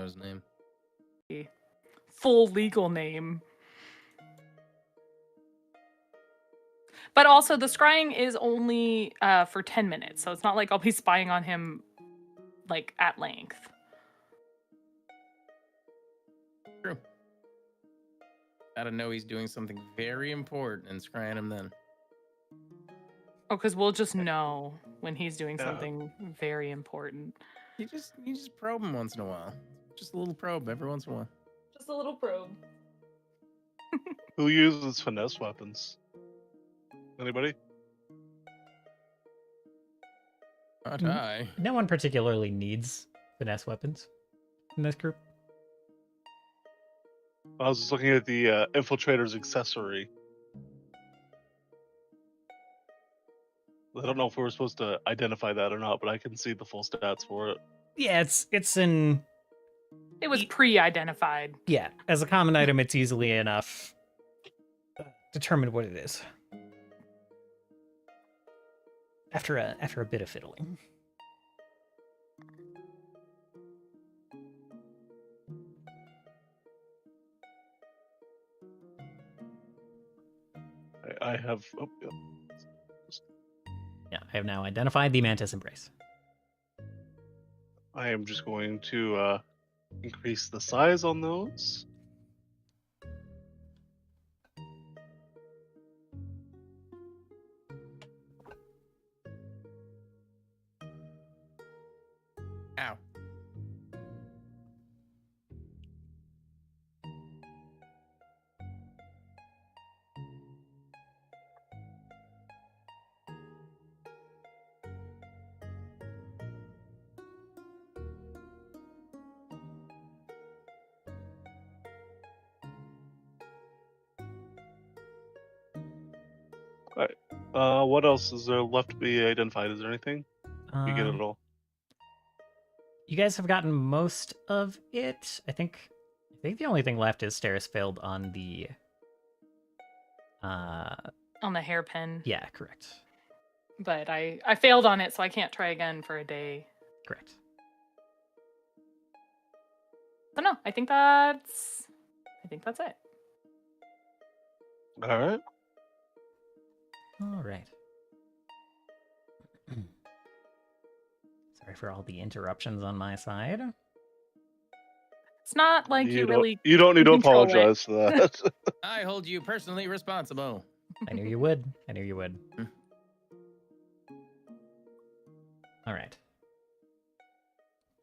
know his name. Full legal name. But also, the scrying is only for 10 minutes, so it's not like I'll be spying on him, like, at length. True. Gotta know he's doing something very important and scrying him then. Oh, because we'll just know when he's doing something very important. You just probe him once in a while. Just a little probe every once in a while. Just a little probe. Who uses finesse weapons? Anybody? Not I. No one particularly needs finesse weapons in this group. I was just looking at the infiltrator's accessory. I don't know if we were supposed to identify that or not, but I can see the full stats for it. Yeah, it's in. It was pre-identified. Yeah, as a common item, it's easily enough determined what it is. After a bit of fiddling. I have. Oh, yeah. Yeah, I have now identified the Mantis Embrace. I am just going to increase the size on those. Ow. What else is there left to be identified? Is there anything? You get it all. You guys have gotten most of it. I think the only thing left is Steris failed on the On the hairpin. yeah, correct. But I failed on it, so I can't try again for a day. Correct. So no, I think that's it. All right. All right. Sorry for all the interruptions on my side. It's not like you really. You don't need to control it. apologize for that. I hold you personally responsible. I knew you would. I knew you would. All right.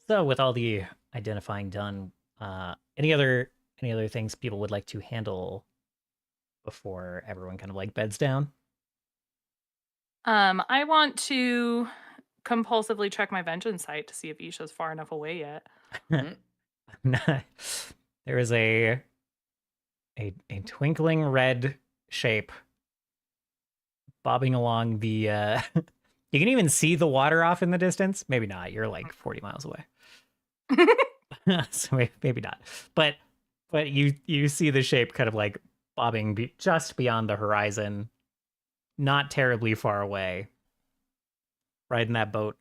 So with all the identifying done, any other things people would like to handle before everyone kind of like beds down? I want to compulsively check my vengeance site to see if Isha's far enough away yet. There is a twinkling red shape bobbing along the you can even see the water off in the distance. Maybe not. You're like 40 miles away. So maybe not. But you see the shape kind of like bobbing just beyond the horizon, not terribly far away. Riding that boat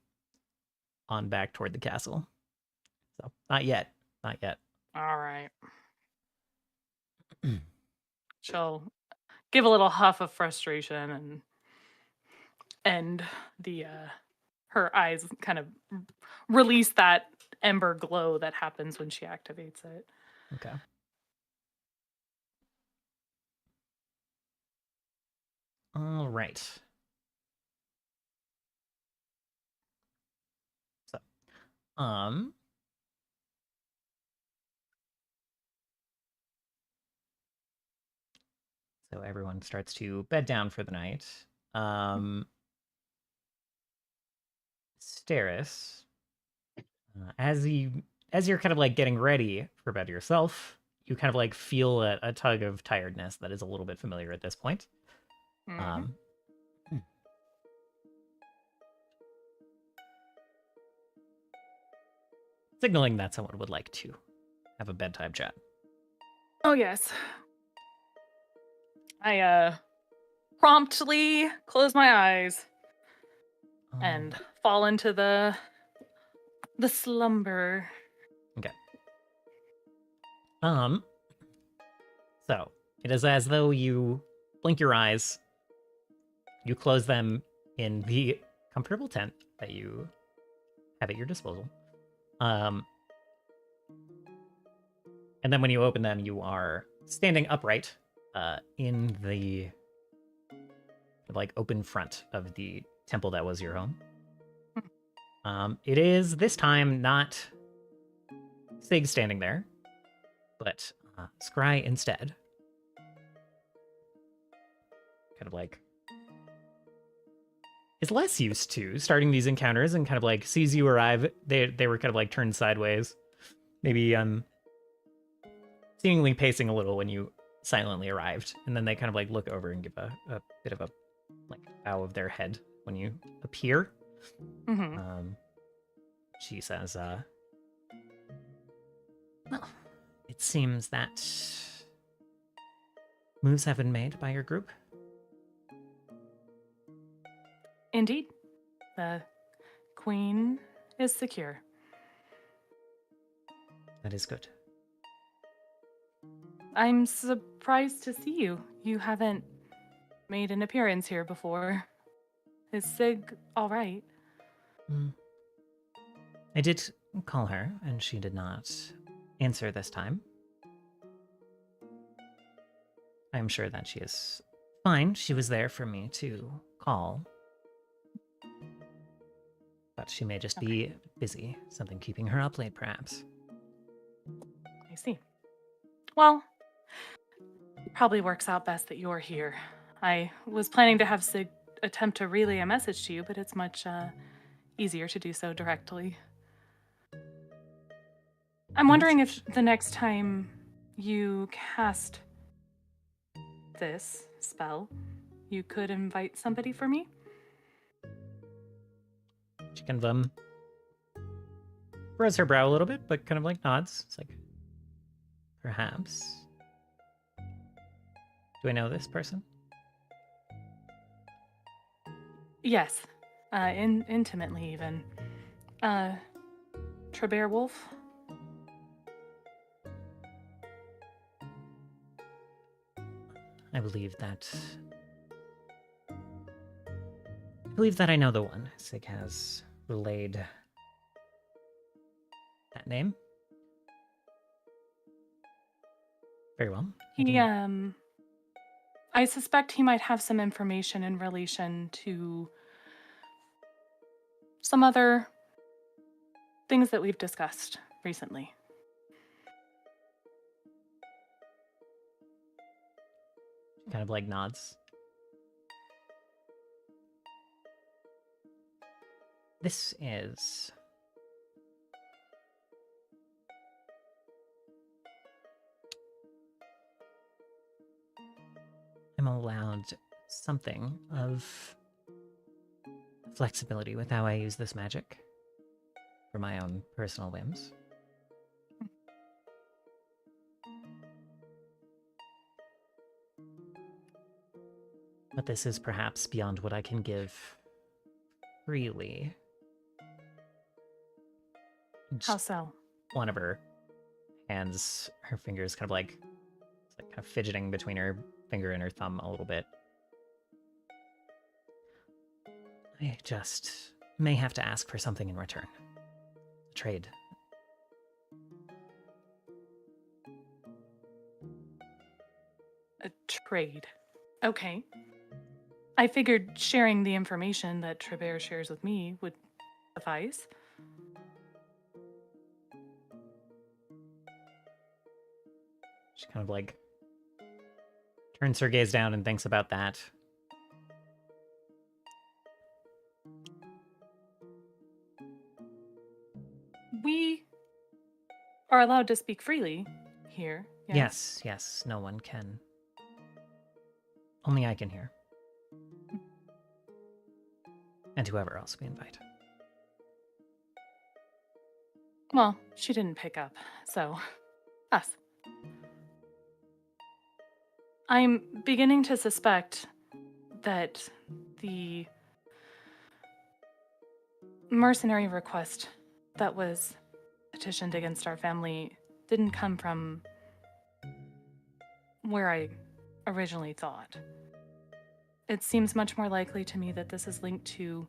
on back toward the castle. So not yet. Not yet. All right. She'll give a little huff of frustration and the her eyes kind of release that ember glow that happens when she activates it. Okay. All right. So, so everyone starts to bed down for the night. Steris, as you're kind of like getting ready for bed yourself, you kind of like feel a tug of tiredness that is a little bit familiar at this point. Signaling that someone would like to have a bedtime chat. Oh yes. I promptly close my eyes and fall into the slumber. Okay. So it is as though you blink your eyes, you close them in the comfortable tent that you have at your disposal. And then when you open them, you are standing upright in the like open front of the temple that was your home. It is this time not Sig standing there, but Scry instead. Kind of like is less used to starting these encounters and kind of like sees you arrive. They were kind of like turned sideways, maybe seemingly pacing a little when you silently arrived, and then they kind of like look over and give a bit of a like bow of their head when you appear. She says, well, it seems that moves have been made by your group. Indeed. The queen is secure. That is good. I'm surprised to see you. You haven't made an appearance here before. Is Sig all right? I did call her, and she did not answer this time. I'm sure that she is fine. She was there for me to call. But she may just be busy. Something keeping her up late, perhaps. I see. Well, probably works out best that you're here. I was planning to have Sig attempt to relay a message to you, but it's much easier to do so directly. I'm wondering if the next time you cast this spell, you could invite somebody for me? She kind of furrows her brow a little bit, but kind of like nods. It's like, perhaps. Do I know this person? Yes, intimately even. Trabert Wolf? I believe that I know the one. Sig has relayed that name. Very well. I suspect he might have some information in relation to some other things that we've discussed recently. Kind of like nods. This is I'm allowed something of flexibility with how I use this magic for my own personal whims. But this is perhaps beyond what I can give freely. How so? One of her hands, her fingers kind of like, it's like kind of fidgeting between her finger and her thumb a little bit. I just may have to ask for something in return. A trade. A trade. Okay. I figured sharing the information that Trabert shares with me would suffice. She kind of like turns her gaze down and thinks about that. We are allowed to speak freely here. Yes, no one can. Only I can hear. And whoever else we invite. Well, she didn't pick up, so us. I'm beginning to suspect that the mercenary request that was petitioned against our family didn't come from where I originally thought. It seems much more likely to me that this is linked to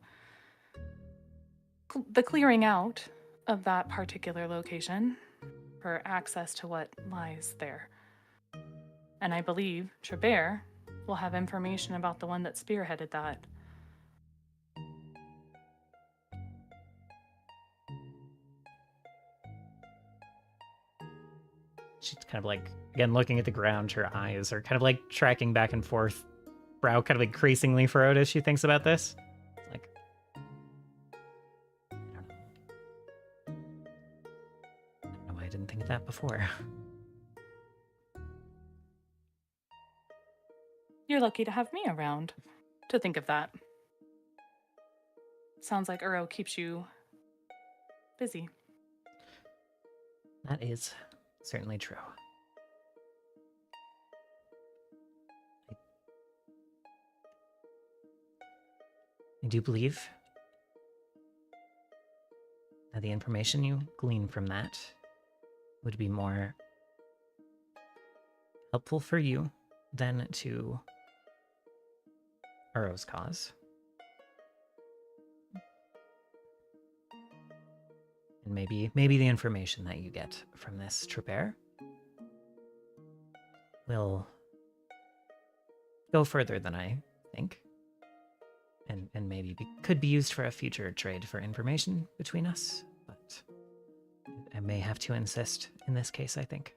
the clearing out of that particular location for access to what lies there. And I believe Trabert will have information about the one that spearheaded that. She's kind of like, again, looking at the ground. Her eyes are kind of like tracking back and forth, brow kind of increasingly furrowed as she thinks about this. It's like, I don't know why I didn't think of that before. You're lucky to have me around to think of that. Sounds like Uro keeps you busy. That is certainly true. I do believe that the information you glean from that would be more helpful for you than to Uro's cause. And maybe the information that you get from this Trabert will go further than I think. And maybe could be used for a future trade for information between us, but I may have to insist in this case, I think.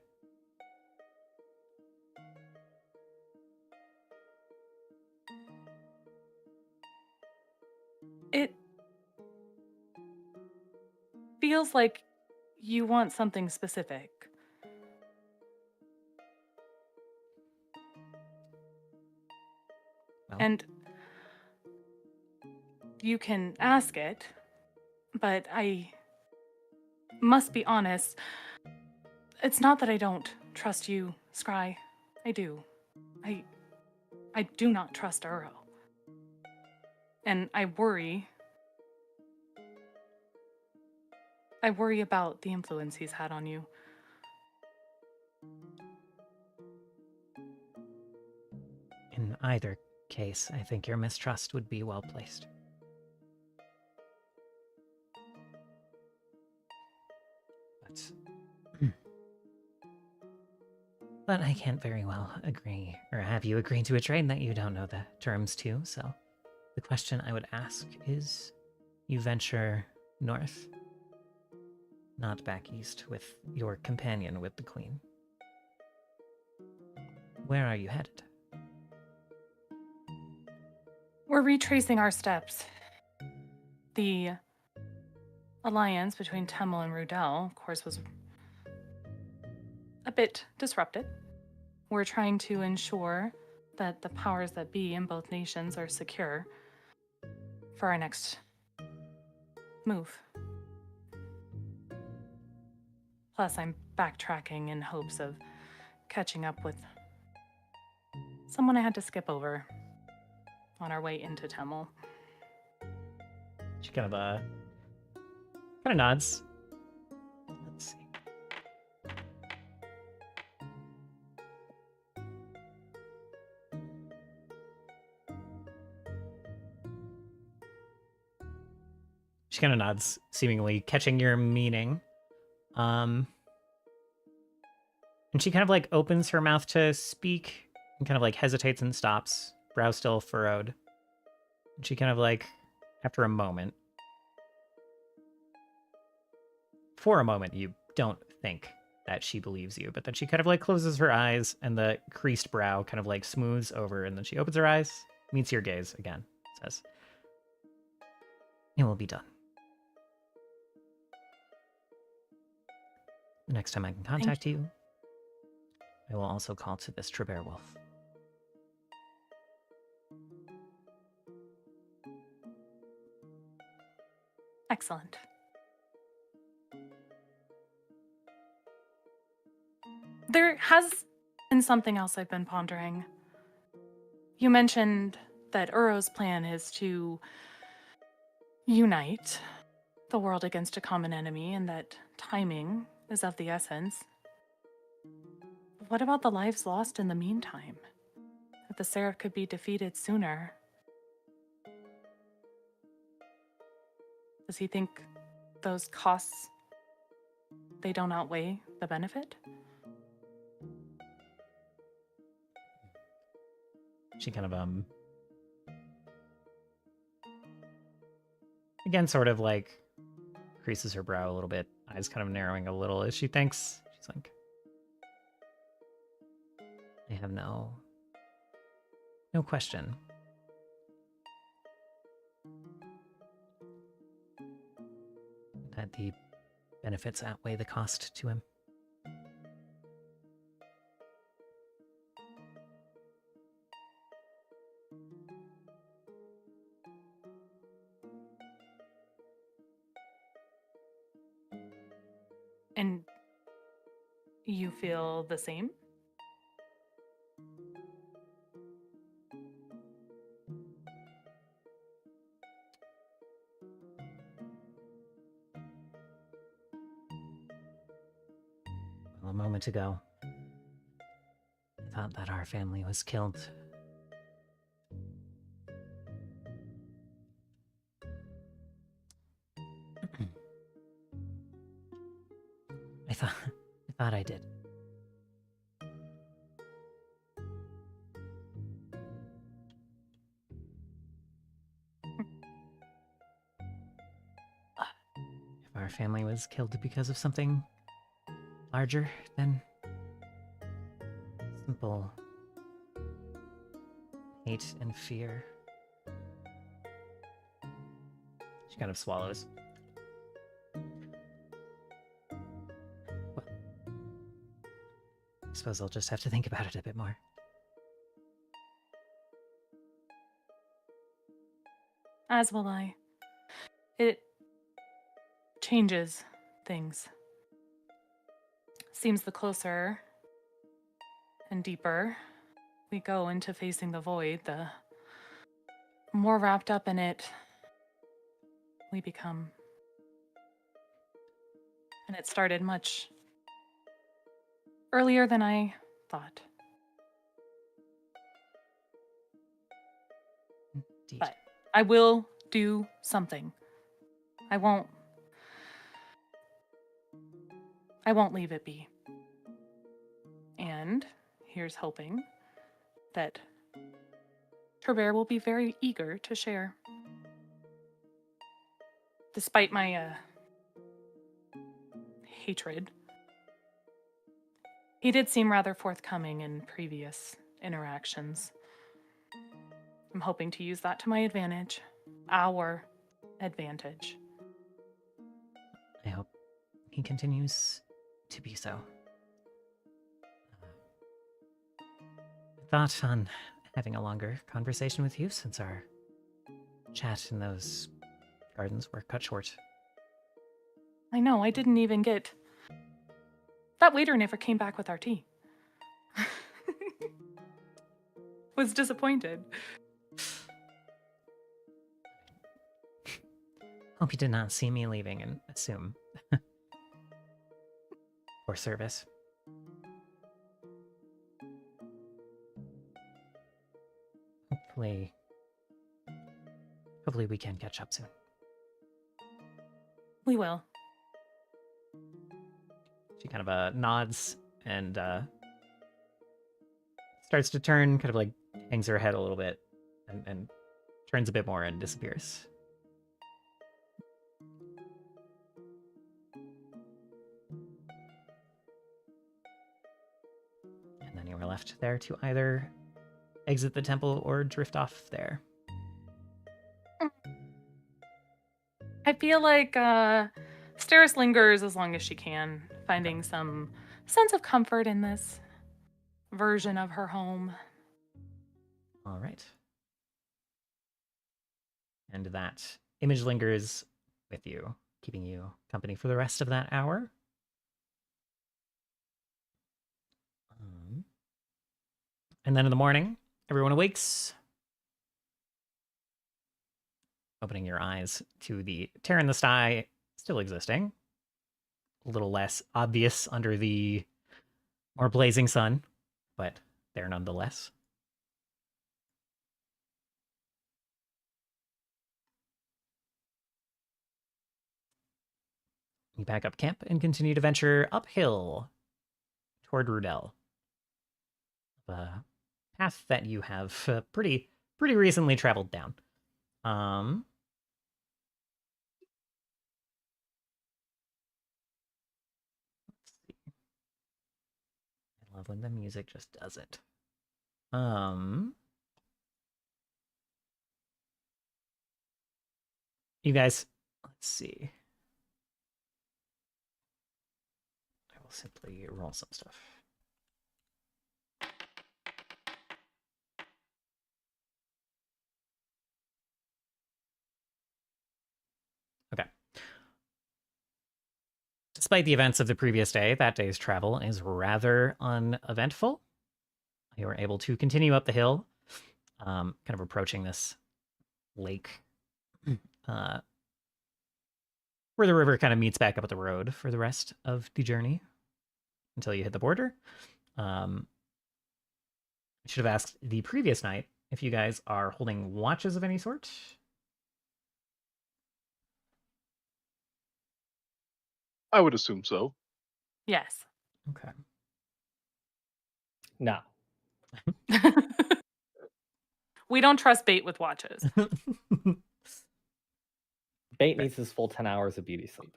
It feels like you want something specific. Well, And you can ask it, but I must be honest. It's not that I don't trust you, Scry. I do. I do not trust Uro. And I worry about the influence he's had on you. in either case, I think your mistrust would be well placed. But I can't very well agree, or have you agree to a trade that you don't know the terms to, so the question I would ask is, you venture north, not back east with your companion with the Queen. Where are you headed? We're retracing our steps. The alliance between Temel and Rudel, of course, was a bit disrupted. We're trying to ensure that the powers that be in both nations are secure for our next move. Plus, I'm backtracking in hopes of catching up with someone I had to skip over on our way into Temel. She kind of nods. Let's see. She kind of nods, seemingly catching your meaning. And she kind of like opens her mouth to speak and kind of like hesitates and stops, brow still furrowed. And she kind of like, after a moment, for a moment, you don't think that she believes you, but then she kind of like closes her eyes and the creased brow kind of like smooths over, and then she opens her eyes, meets your gaze again, says, "It will be done. The next time I can contact you, I will also call to this Trabert wolf." Excellent. There has been something else I've been pondering. You mentioned that Uro's plan is to unite the world against a common enemy and that timing is of the essence. what about the lives lost in the meantime? If the Seraph could be defeated sooner, does he think those costs, they don't outweigh the benefit? She kind of again sort of like creases her brow a little bit, eyes kind of narrowing a little as she thinks. She's like, I have no question that the benefits outweigh the cost to him. And you feel the same? Well, a moment ago, I thought that our family was killed. I thought I did. If our family was killed because of something larger than simple hate and fear. She kind of swallows. Well, I suppose I'll just have to think about it a bit more. As will I. It changes things. Seems the closer and deeper we go into facing the void, the more wrapped up in it we become. And it started much earlier than I thought. Indeed. But I will do something. I won't leave it be. And here's hoping that Trevor will be very eager to share. Despite my hatred, he did seem rather forthcoming in previous interactions. I'm hoping to use that to my advantage. Our advantage. I hope he continues to be so. Thought on having a longer conversation with you since our chat in those gardens were cut short. I know, I didn't even get... That waiter never came back with our tea. Was disappointed. Hope you did not see me leaving and assume. Poor service. Hopefully we can catch up soon. We will. She kind of nods and starts to turn, kind of like hangs her head a little bit and turns a bit more and disappears. And then you are left there to either exit the temple or drift off there. I feel like Steris lingers as long as she can, finding some sense of comfort in this version of her home. All right. And that image lingers with you, keeping you company for the rest of that hour. And then in the morning, everyone awakes, opening your eyes to the tear in the sky still existing. A little less obvious under the More blazing sun, but there nonetheless. You pack up camp and continue to venture uphill toward Rudel. The path that you have pretty recently traveled down. Let's see. I love when the music just does it. You guys, let's see. I will simply roll some stuff. Okay. Despite the events of the previous day, that day's travel is rather uneventful. You were able to continue up the hill, kind of approaching this lake, where the river kind of meets back up at the road for the rest of the journey until you hit the border. I should have asked the previous night if you guys are holding watches of any sort. I would assume so. Yes. Okay. No. We don't trust bait with watches. Bait needs his full 10 hours of beauty sleep.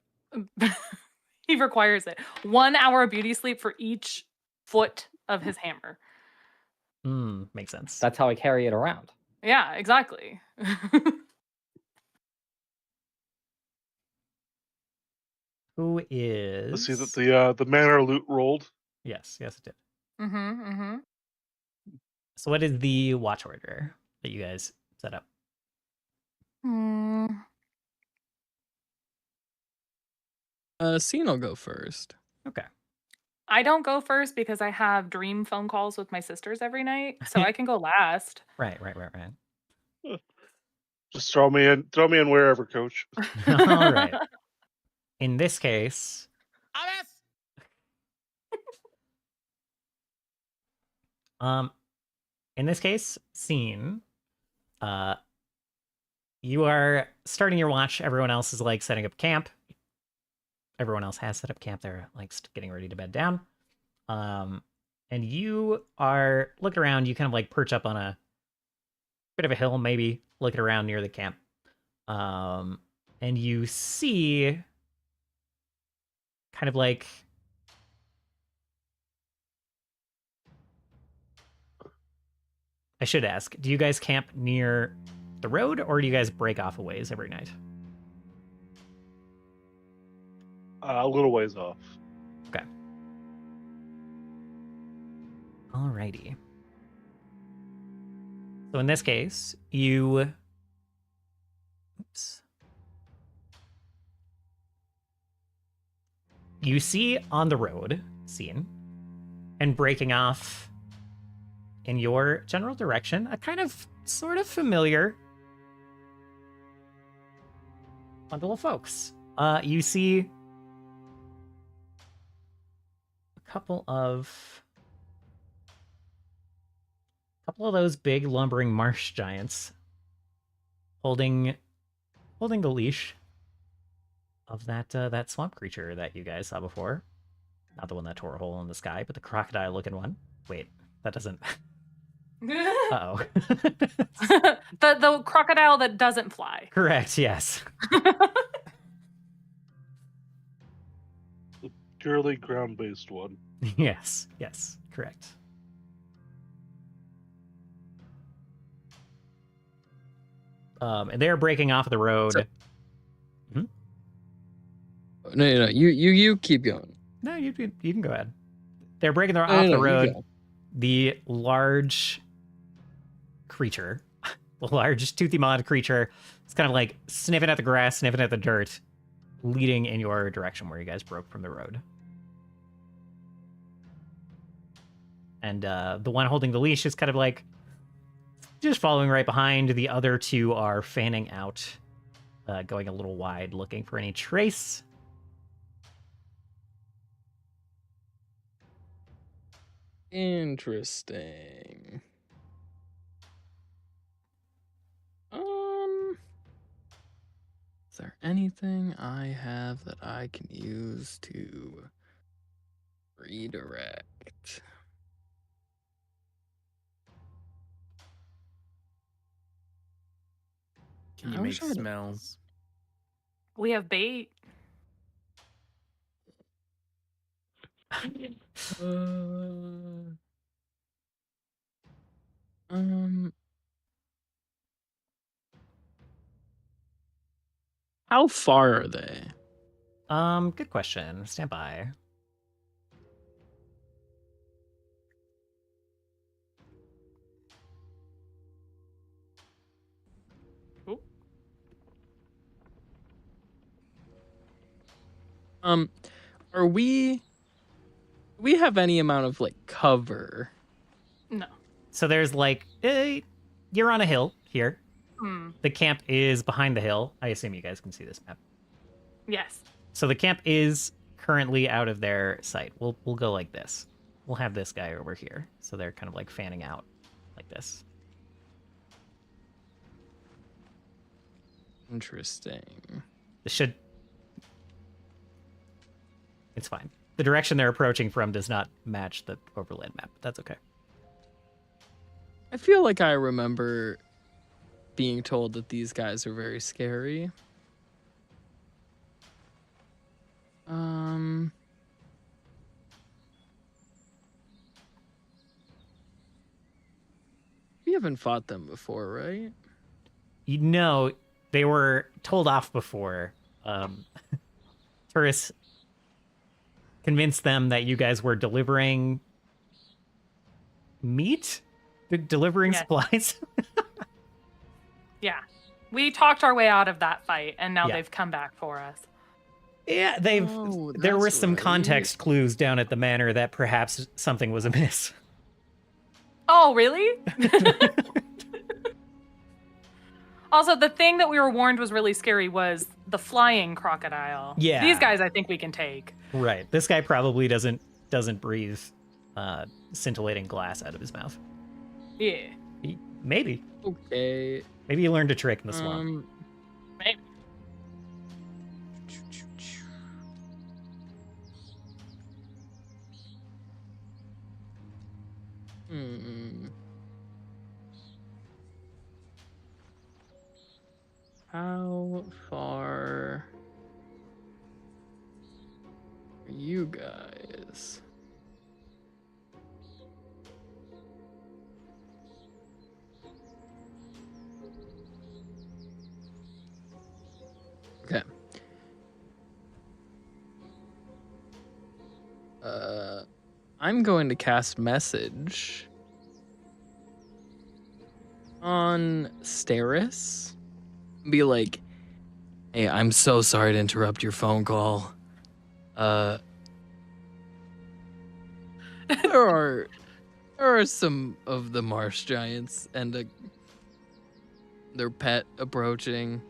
He requires it. 1 hour of beauty sleep for each foot of his hammer. Makes sense. That's how I carry it around. Yeah, exactly. Who is? Let's see that the manor loot rolled. Yes, it did. Mm-hmm. So what is the watch order that you guys set up? Scene will go first. Okay. I don't go first because I have dream phone calls with my sisters every night, so I can go last. Right. Just throw me in wherever, coach. All right. In this case, scene, you are starting your watch. Everyone else is like setting up camp. Everyone else has set up camp. They're like getting ready to bed down. And you are looking around. You kind of like perch up on a bit of a hill, maybe looking around near the camp. And you see kind of like I should ask, do you guys camp near the road or do you guys break off a ways every night? A little ways off. Okay. Alrighty. So in this case, you see on the road scene and breaking off in your general direction a kind of sort of familiar bundle of folks. You see a couple of those big lumbering marsh giants holding the leash of that swamp creature that you guys saw before. Not the one that tore a hole in the sky, but the crocodile looking one. Wait, that doesn't. Uh-oh. the crocodile that doesn't fly. Correct, yes. The purely ground-based one. Yes, correct. And they're breaking off the road. So- No, you keep going. No, you can go ahead. They're breaking No, off no, the you road. go. The large creature, the large toothy mauled creature, is kind of like sniffing at the grass, sniffing at the dirt, leading in your direction where you guys broke from the road. And the one holding the leash is kind of like just following right behind. The other two are fanning out, going a little wide, looking for any trace. Interesting. Is there anything I have that I can use to redirect? Can you I make wish I had a- smells? We have bait. Uh, um, how far are they? Good question. Stand by. Are we? Do we have any amount of like cover? No. So there's like, you're on a hill here. Hmm. The camp is behind the hill. I assume you guys can see this map. Yes. So the camp is currently out of their sight. We'll go like this. We'll have this guy over here. So they're kind of like fanning out like this. Interesting. This should... It's fine. The direction they're approaching from does not match the overland map, but that's okay. I feel like I remember being told that these guys are very scary. We haven't fought them before, right? You know, they were told off before. Tourists convinced them that you guys were delivering meat? Delivering Yes. supplies? Yeah. We talked our way out of that fight, and now Yeah. they've come back for us. Yeah, Oh, there were that's some right. context clues down at the manor that perhaps something was amiss. Oh, really? Also, the thing that we were warned was really scary was the flying crocodile. Yeah. These guys I think we can take. Right. This guy probably doesn't breathe scintillating glass out of his mouth. Yeah. Maybe. Okay. Maybe he learned a trick in the swamp. Maybe. How far are you guys? Okay. I'm going to cast message on Steris. Be like, hey, I'm so sorry to interrupt your phone call. There are some of the marsh giants and their pet approaching.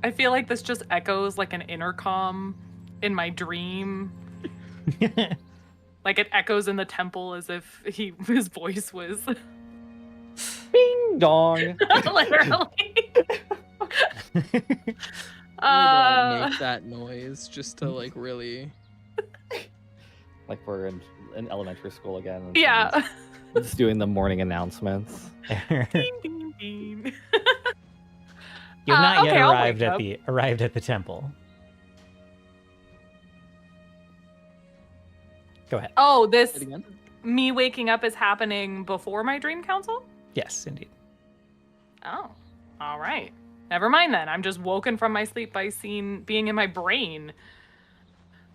I feel like this just echoes like an intercom in my dream. Like it echoes in the temple as if his voice was Bing dong. literally. I'm gonna make that noise just to like really. Like we're in elementary school again. and Yeah. someone's just doing the morning announcements. Ding, ding, ding. You've not yet okay, I'll arrived at the temple. Go ahead. Oh, Say this it again? me waking up is happening before my dream council? Yes, indeed. Oh, all right. Never mind then. I'm just woken from my sleep by being in my brain.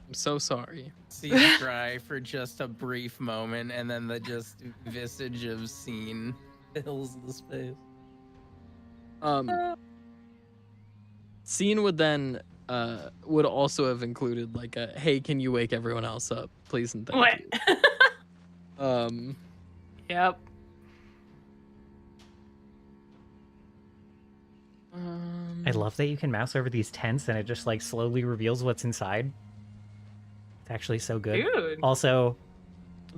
I'm so sorry. See Scry for just a brief moment, and then the just visage of Scene fills the space. Scene would then would also have included like a hey, can you wake everyone else up, please and thank What? you. Yep. I love that you can mouse over these tents and it just like slowly reveals what's inside. It's actually so good. Dude. Also,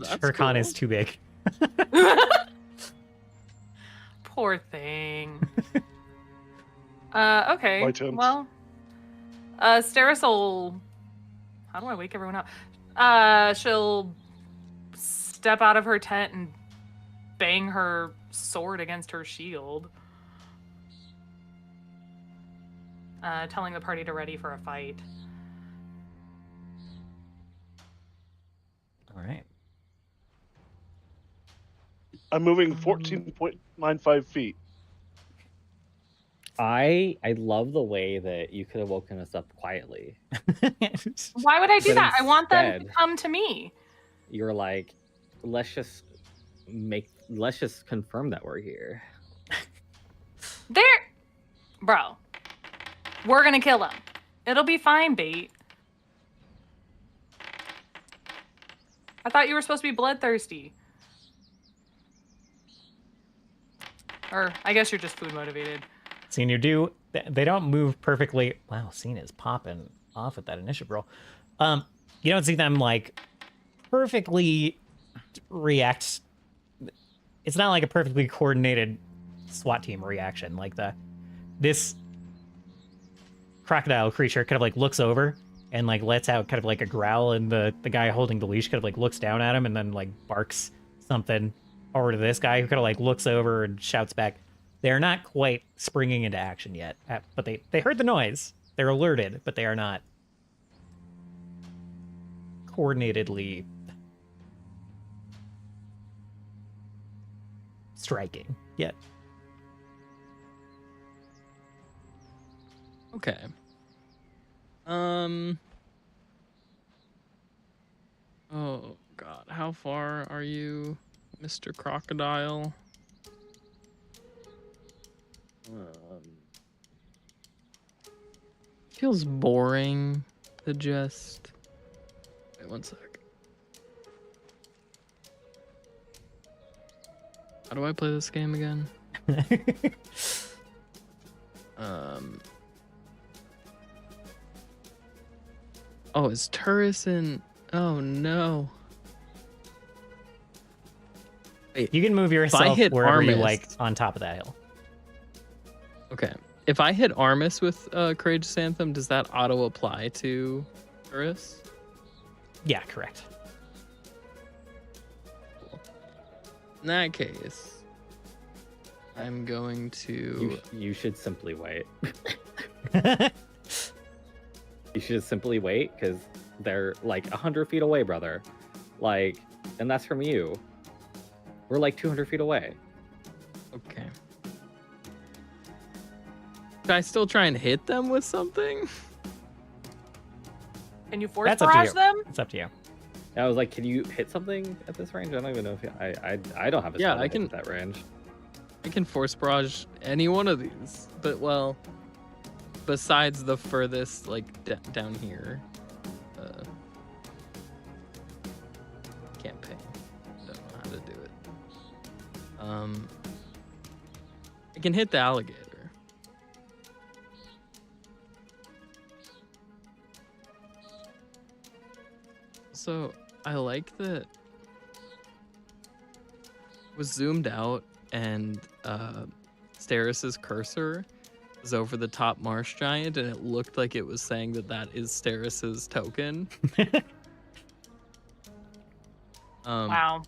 That's Con cool. is too big. Poor thing. Okay. My turn. Well, Steris will. How do I wake everyone up? She'll step out of her tent and bang her sword against her shield, telling the party to ready for a fight. All right. I'm moving 14.95 feet. I love the way that you could have woken us up quietly. Why would I do But that? I want them to instead- come to me. You're like, let's just confirm that we're here. Bro, we're gonna kill him. It'll be fine, bait. I thought you were supposed to be bloodthirsty. Or I guess you're just food motivated. Scene, you do. They don't move perfectly. Wow, Scene is popping off with that initiative roll. You don't see them like perfectly react. It's not like a perfectly coordinated SWAT team reaction. Like this crocodile creature kind of like looks over and like lets out kind of like a growl, and the guy holding the leash kind of like looks down at him and then like barks something over to this guy, who kind of like looks over and shouts back. They're not quite springing into action yet, but they heard the noise. They're alerted, but they are not coordinatedly striking yet. Okay. Oh God, how far are you, Mr. Crocodile? Feels boring to just. Wait 1 sec. How do I play this game again? Oh, is Turris in? Oh no. Wait, You can move yourself hit wherever you Armis- like on top of that hill. okay. If I hit Armis with Courageous Anthem, does that auto apply to Turris? Yeah, correct. In that case, I'm going to. You should simply wait. You should simply wait, because they're like 100 feet away, brother. Like, and that's from you. We're like 200 feet away. Okay. Should I still try and hit them with something? Can you force That's up to barrage you. them? It's up to you. I was like, can you hit something at this range? I don't even know if I don't have a Yeah, spell to I hit can- at that range. I can force barrage any one of these, but well, besides the furthest, like down here. Campaign. Don't know how to do it. I can hit the alligator. So I like that. Was zoomed out and Steris's cursor was over the top marsh giant, and it looked like it was saying that that is Steris's token. Wow.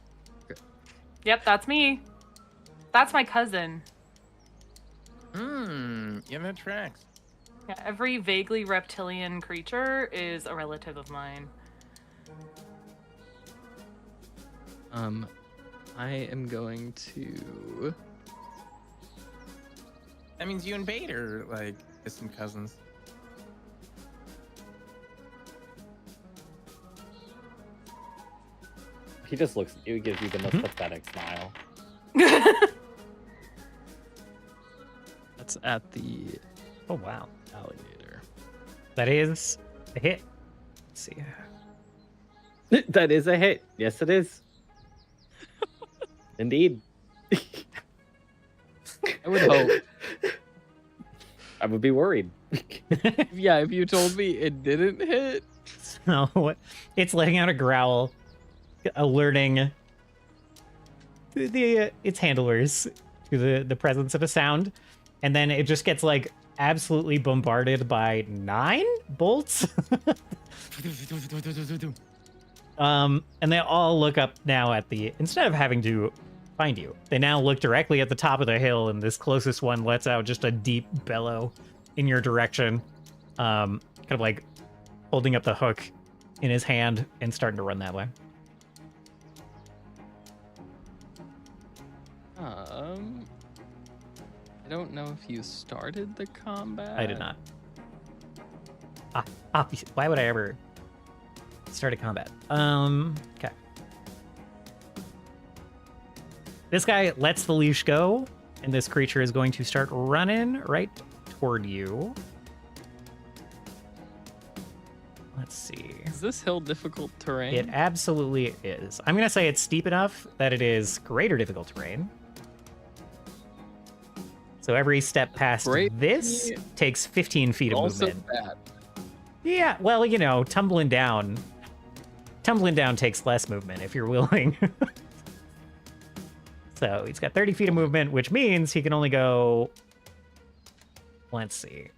okay. Yep, that's me. That's my cousin. Yeah, that tracks. Yeah, every vaguely reptilian creature is a relative of mine. I am going to. That means you and Bait are like distant cousins. He just looks. It gives you the most pathetic smile. That's at the Oh wow, alligator. that is a hit. Let's see. That is a hit. Yes, it is. Indeed. I would hope. I would be worried. Yeah, if you told me it didn't hit. So it's letting out a growl, alerting its handlers to the presence of a sound, and then it just gets like absolutely bombarded by 9 bolts. And they all look up now at the, instead of having to find you, they now look directly at the top of the hill, and this closest one lets out just a deep bellow in your direction, kind of like holding up the hook in his hand and starting to run that way. I don't know if you started the combat. I did not. Why would I ever start a combat? Okay. This guy lets the leash go, and this creature is going to start running right toward you. Let's see. Is this hill difficult terrain? It absolutely is. I'm going to say it's steep enough that it is greater difficult terrain. So every step past Great. this takes 15 feet of Also movement. bad. Yeah, well, you know, tumbling down takes less movement if you're willing. So he's got 30 feet of movement, which means he can only go, let's see,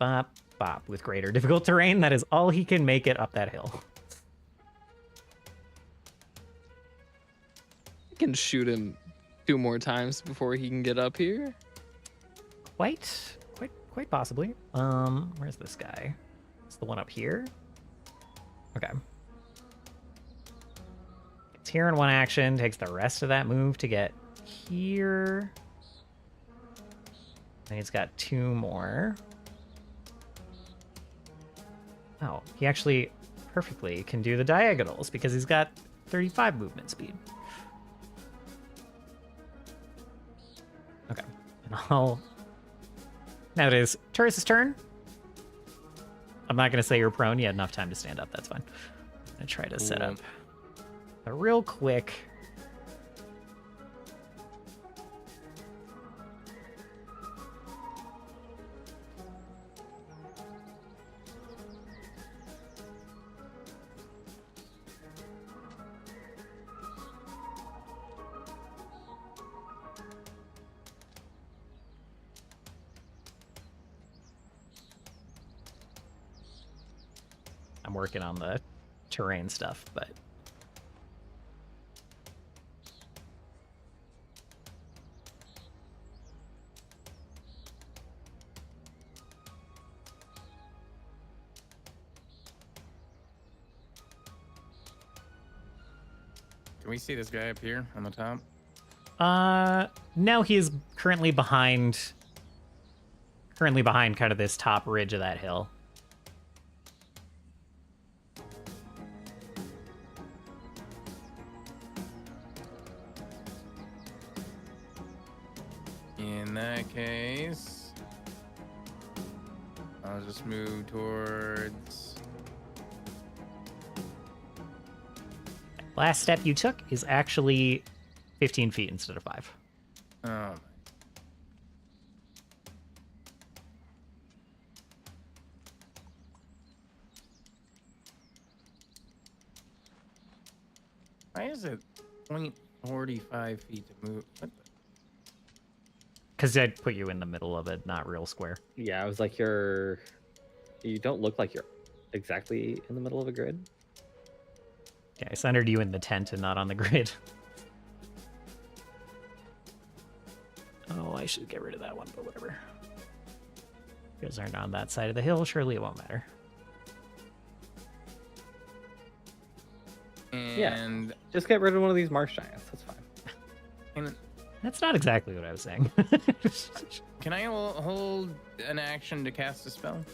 bop, bop. With greater difficult terrain, that is all he can make it up that hill. I can shoot him 2 more times before he can get up here. Quite possibly. Where's this guy? It's the one up here. Okay. It's here in 1 action. Takes the rest of that move to get here. And he's got 2 more. Oh, he actually perfectly can do the diagonals because he's got 35 movement speed. Okay. And now it is Turris' turn. I'm not going to say you're prone. You had enough time to stand up. That's fine. I'm going to try to set up a real quick... I'm working on the terrain stuff, but... Can we see this guy up here on the top? No, he is currently behind kind of this top ridge of that hill. In that case, I'll just move towards... Last step you took is actually 15 feet instead of 5. Oh, why is it 0.45 feet to move? What the? Because I'd put you in the middle of it, not real square. Yeah, I was like, you don't look like you're exactly in the middle of a grid. Yeah, I centered you in the tent and not on the grid. Oh, I should get rid of that one, but whatever. You guys aren't on that side of the hill, surely it won't matter. And Just get rid of one of these marsh giants. That's fine. and That's not exactly what I was saying. can I hold an action to cast a spell?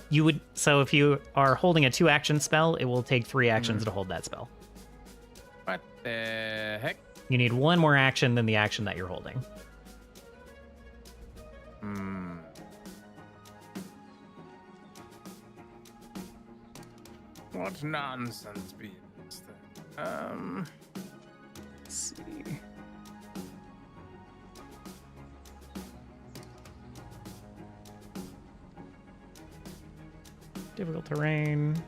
You would, so if you are holding a 2-action spell, it will take 3 actions to hold that spell. What the heck? You need 1 more action than the action that you're holding. Hmm. What nonsense be this thing? Let's see. Difficult terrain.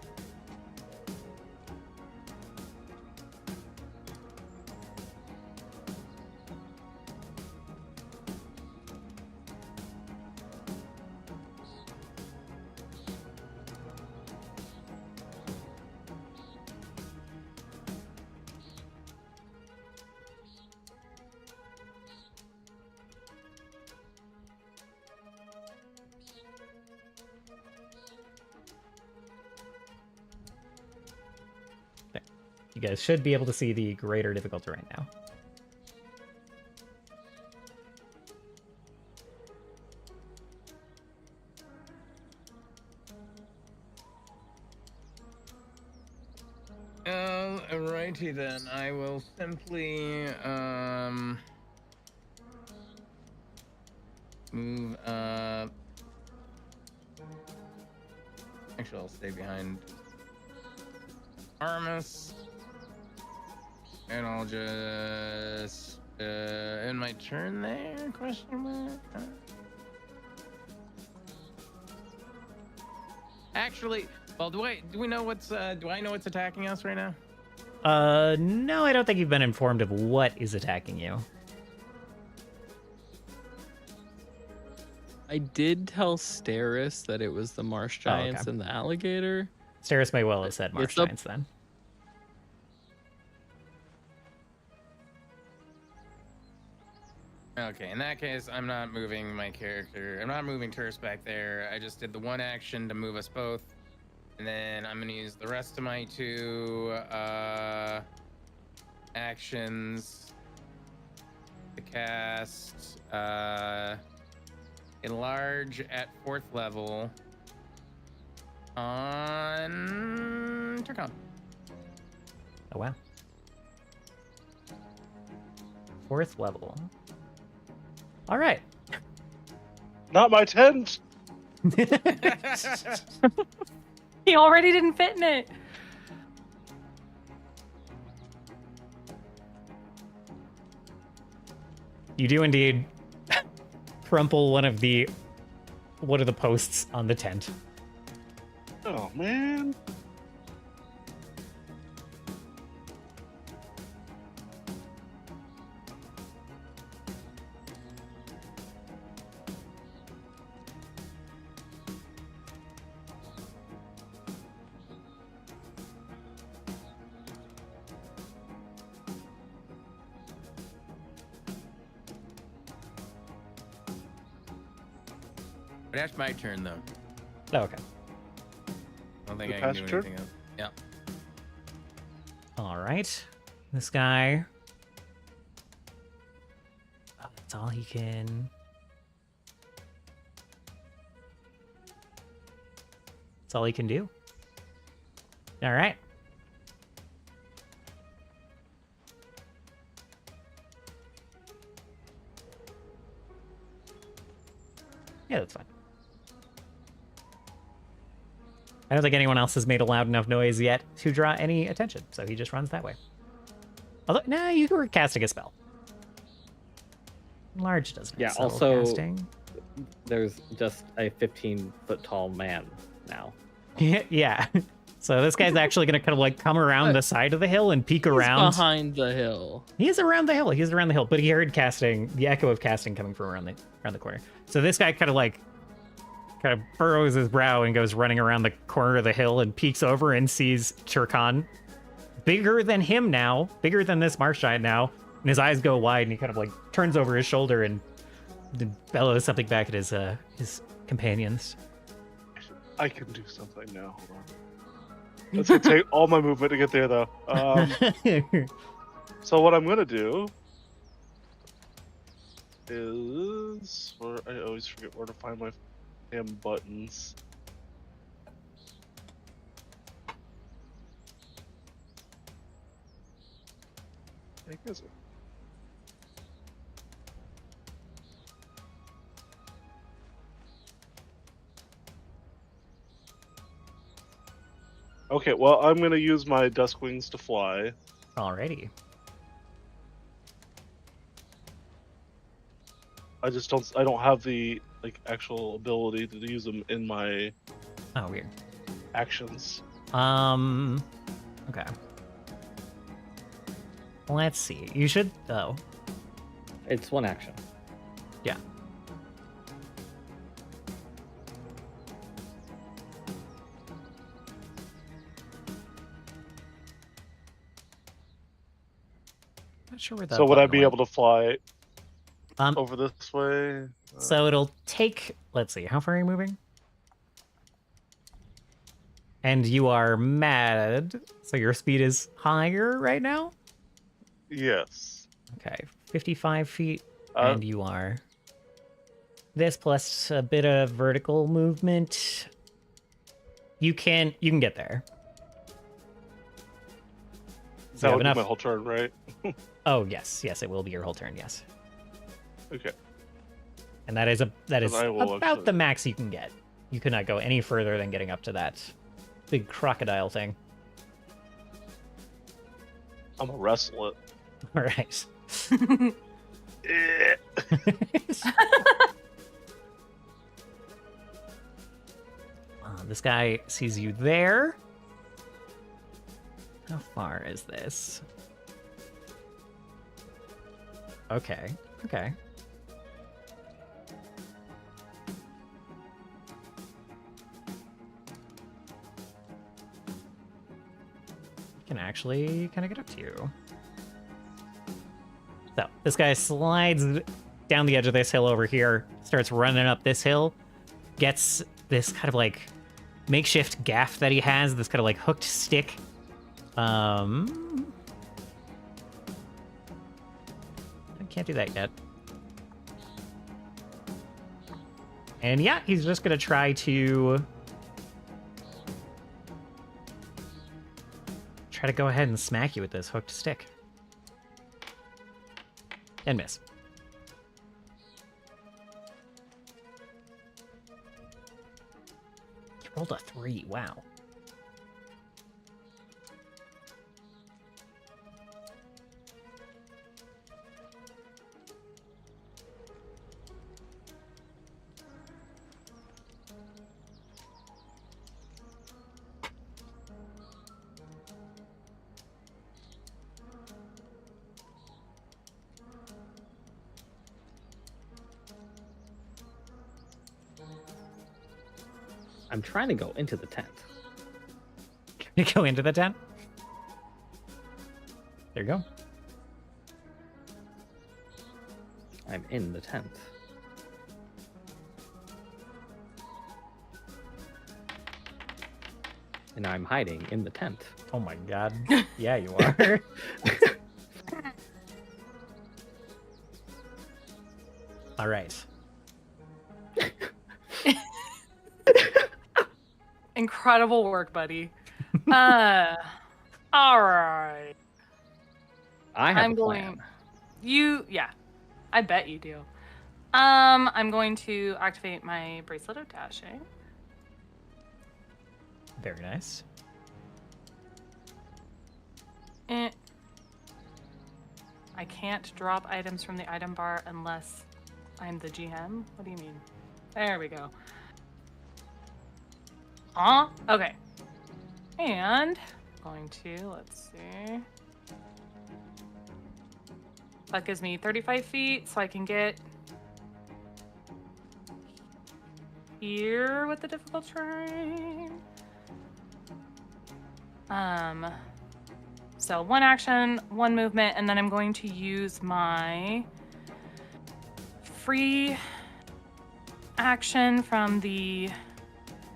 You guys should be able to see the greater difficulty right now. Alrighty then. I will simply move actually I'll stay behind Armus. And I'll just end my turn there? Question mark? Actually, well, do we know what's do I know what's attacking us right now? No, I don't think you've been informed of what is attacking you. I did tell Steris that it was the marsh Oh, okay. giants and the alligator. Steris may well have said marsh It's up- giants then. Okay, in that case, I'm not moving my character. I'm not moving Terse back there. I just did the one action to move us both. And then I'm going to use the rest of my 2 actions to cast Enlarge at 4th level on Turcon. Oh, wow. 4th level. All right. Not my tent. He already didn't fit in it. You do indeed crumple one of the posts on the tent. Oh man. But that's my turn, though. Oh, okay. I don't think The I can do pasture? anything else. Yeah. All right. This guy. Oh, that's all he can. That's all he can do. All right. Yeah, that's fine. I don't think anyone else has made a loud enough noise yet to draw any attention, so he just runs that way. Although, nah, you were casting a spell. Large doesn't Yeah, have spell also- casting. There's just a 15-foot tall man now. Yeah. So this guy's actually going to kind of like come around the side of the hill and peek around. Behind the hill. He's around the hill. He's around the hill, but he heard casting, the echo of casting coming from around the corner. So this guy kind of furrows his brow and goes running around the corner of the hill and peeks over and sees Turcon, bigger than him now, bigger than this marsh giant now, and his eyes go wide and he kind of like turns over his shoulder and bellows something back at his companions. I can do something now. Hold on. It's gonna take all my movement to get there, though. So what I'm gonna do is, where I always forget where to find my damn buttons. Heck is it? Okay, well, I'm gonna use my dusk wings to fly. Alrighty. I don't have the actual ability to use them in my Oh, weird. actions. Okay. Let's see. You should, though. It's one action. Yeah. Not sure where that. So would I button be went. able to fly Um, over this way? So it'll take. Let's see. How far are you moving? And you are mad, so your speed is higher right now? Yes. Okay, 55 feet, Uh, and you are... This plus a bit of vertical movement. You can get there. So that you have would be enough... my whole turn, right? Oh, yes, it will be your whole turn, yes. Okay. And that is I will about actually- the max you can get. You could not go any further than getting up to that big crocodile thing. I'm gonna wrestle it. All right. Eh. This guy sees you there. How far is this? Okay. Can actually kind of get up to you. So this guy slides down the edge of this hill over here, starts running up this hill, gets this kind of like makeshift gaff that he has, this kind of like hooked stick. I can't do that yet. And yeah, he's just gonna try to go ahead and smack you with this hooked stick. And miss. You rolled a 3, wow. I'm trying to go into the tent. Can you go into the tent? There you go. I'm in the tent. And I'm hiding in the tent. Oh my god. Yeah, you are. All right. Incredible work, buddy. All right. I have I'm a going. plan. Yeah, I bet you do. I'm going to activate my bracelet of dashing. Very nice. I can't drop items from the item bar unless I'm the GM. What do you mean? There we go. Okay. And going to, let's see. That gives me 35 feet, so I can get here with the difficult terrain. So one action, one movement, and then I'm going to use my free action from the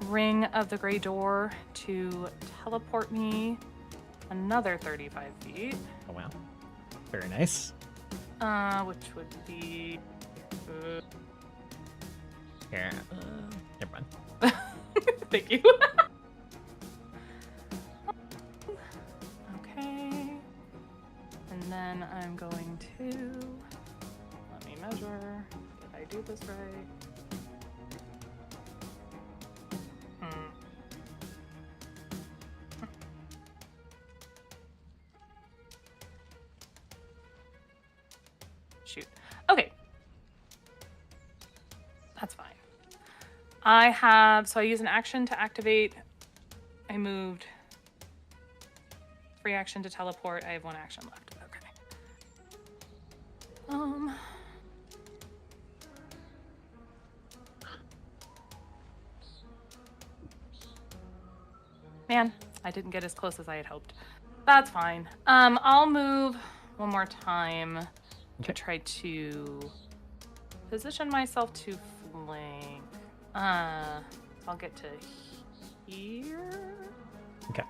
Ring of the Grey Door to teleport me another 35 feet. Oh wow. Very nice. Which would be... Here. Never mind. Thank you. Okay. And then I'm going to... Let me measure. Did I do this right? Shoot. Okay. That's fine. So I use an action to activate. I moved. Free action to teleport. I have one action left. Okay. Man, I didn't get as close as I had hoped. That's fine. I'll move one more time to try to position myself to flank. I'll get to here. Okay.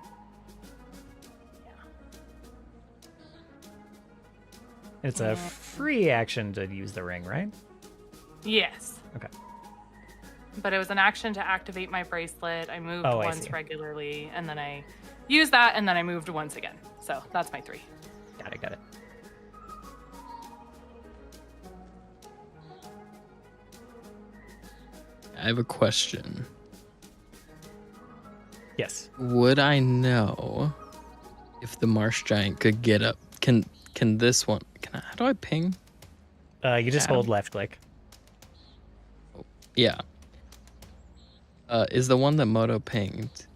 It's a free action to use the ring, right? Yes. Okay. But it was an action to activate my bracelet. I moved Oh, I once see. regularly, and then I used that, and then I moved once again. So that's my 3. Got it. I have a question. Yes. Would I know if the marsh giant could get up? Can this one? How do I ping? You just Adam? hold left click. Yeah. Is the one that Moto pinged?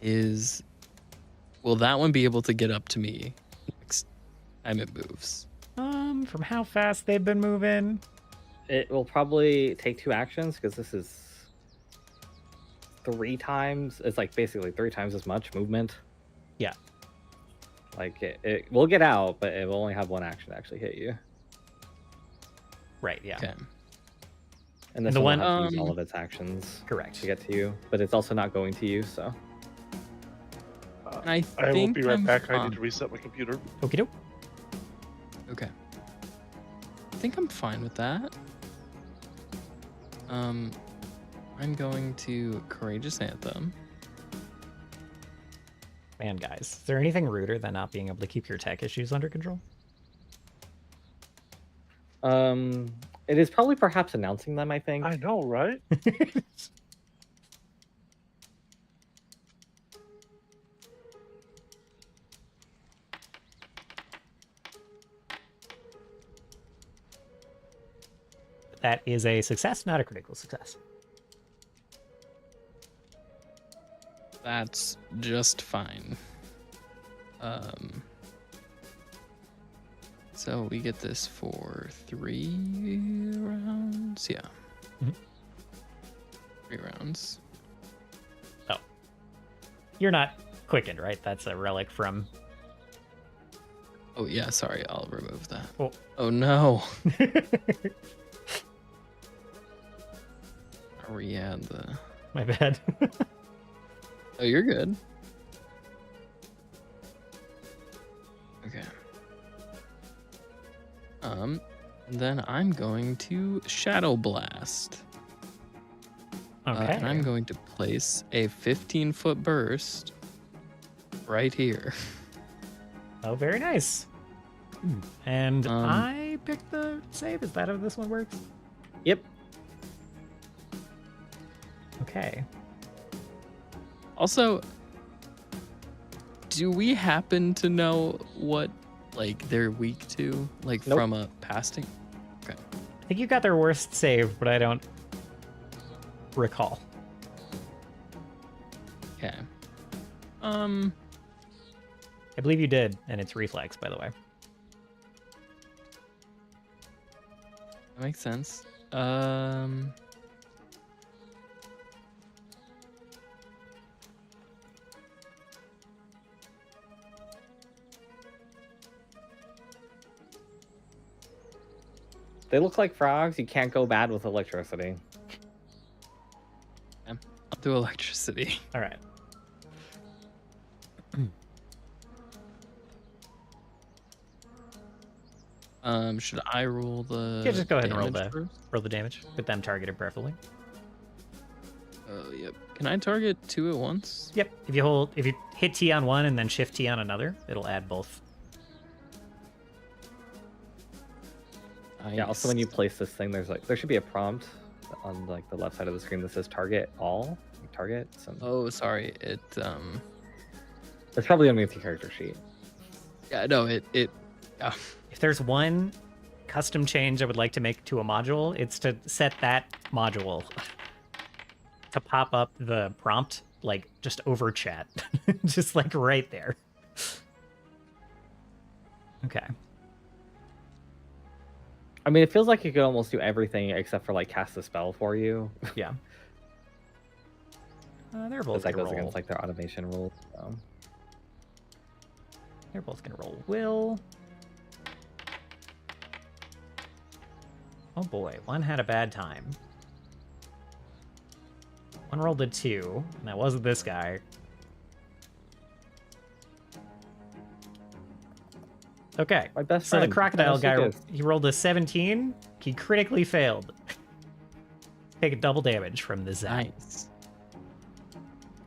Will that one be able to get up to me next time it moves? From how fast they've been moving. It will probably take 2 actions because this is 3 times. It's like basically 3 times as much movement. Yeah. Like it will get out, but it will only have 1 action to actually hit you. Right, yeah. Okay. And this the one will one- have to use all of its actions Correct. to get to you, but it's also not going to you. So I I will think be right I'm back. I fine. need to reset my computer. Okie doke. Okay. I think I'm fine with that. I'm going to Courageous Anthem. Man, guys, is there anything ruder than not being able to keep your tech issues under control? it is probably perhaps announcing them, I think. I know, right? That is a success, not a critical success. That's just fine. So we get this for 3 rounds. Yeah. Mhm. 3 rounds. You're not quickened, right? That's a relic from... Oh yeah, sorry, I'll remove that. Oh. Oh no. Yeah, My bad. Oh, you're good. Okay. Then I'm going to Shadow Blast. Okay. And I'm going to place a 15-foot burst right here. Oh, very nice. And Um, I picked the save. Is that how this one works? Yep. Okay. Also, do we happen to know what they're weak to, Nope. from a pasting? Okay. I think you got their worst save, but I don't recall. Okay. I believe you did, and it's reflex, by the way. That makes sense. They look like frogs. You can't go bad with electricity. I'll do electricity. All right. Should I roll the? Yeah, just go ahead and roll damage the first? roll the damage with them targeted preferably. Oh, yep. Can I target 2 at once? Yep. If you hit T on one and then shift T on another, it'll add both. Yeah. Also, when you place this thing, there should be a prompt on the left side of the screen that says target all. Target. Oh, sorry. It It's probably underneath your character sheet. Yeah, no, it. Yeah. If there's one custom change I would like to make to a module, it's to set that module to pop up the prompt just over chat. Just right there. Okay. I mean, it feels like it could almost do everything except for cast a spell for you. Yeah. They're Because both that gonna goes roll. against their automation rules. So. They're both gonna roll will. Oh boy, one had a bad time. One rolled a 2, and that wasn't this guy. Okay. My best So friend. the crocodile guy, Yes. he rolled a 17. He critically failed. Take a double damage from the zap. Nice.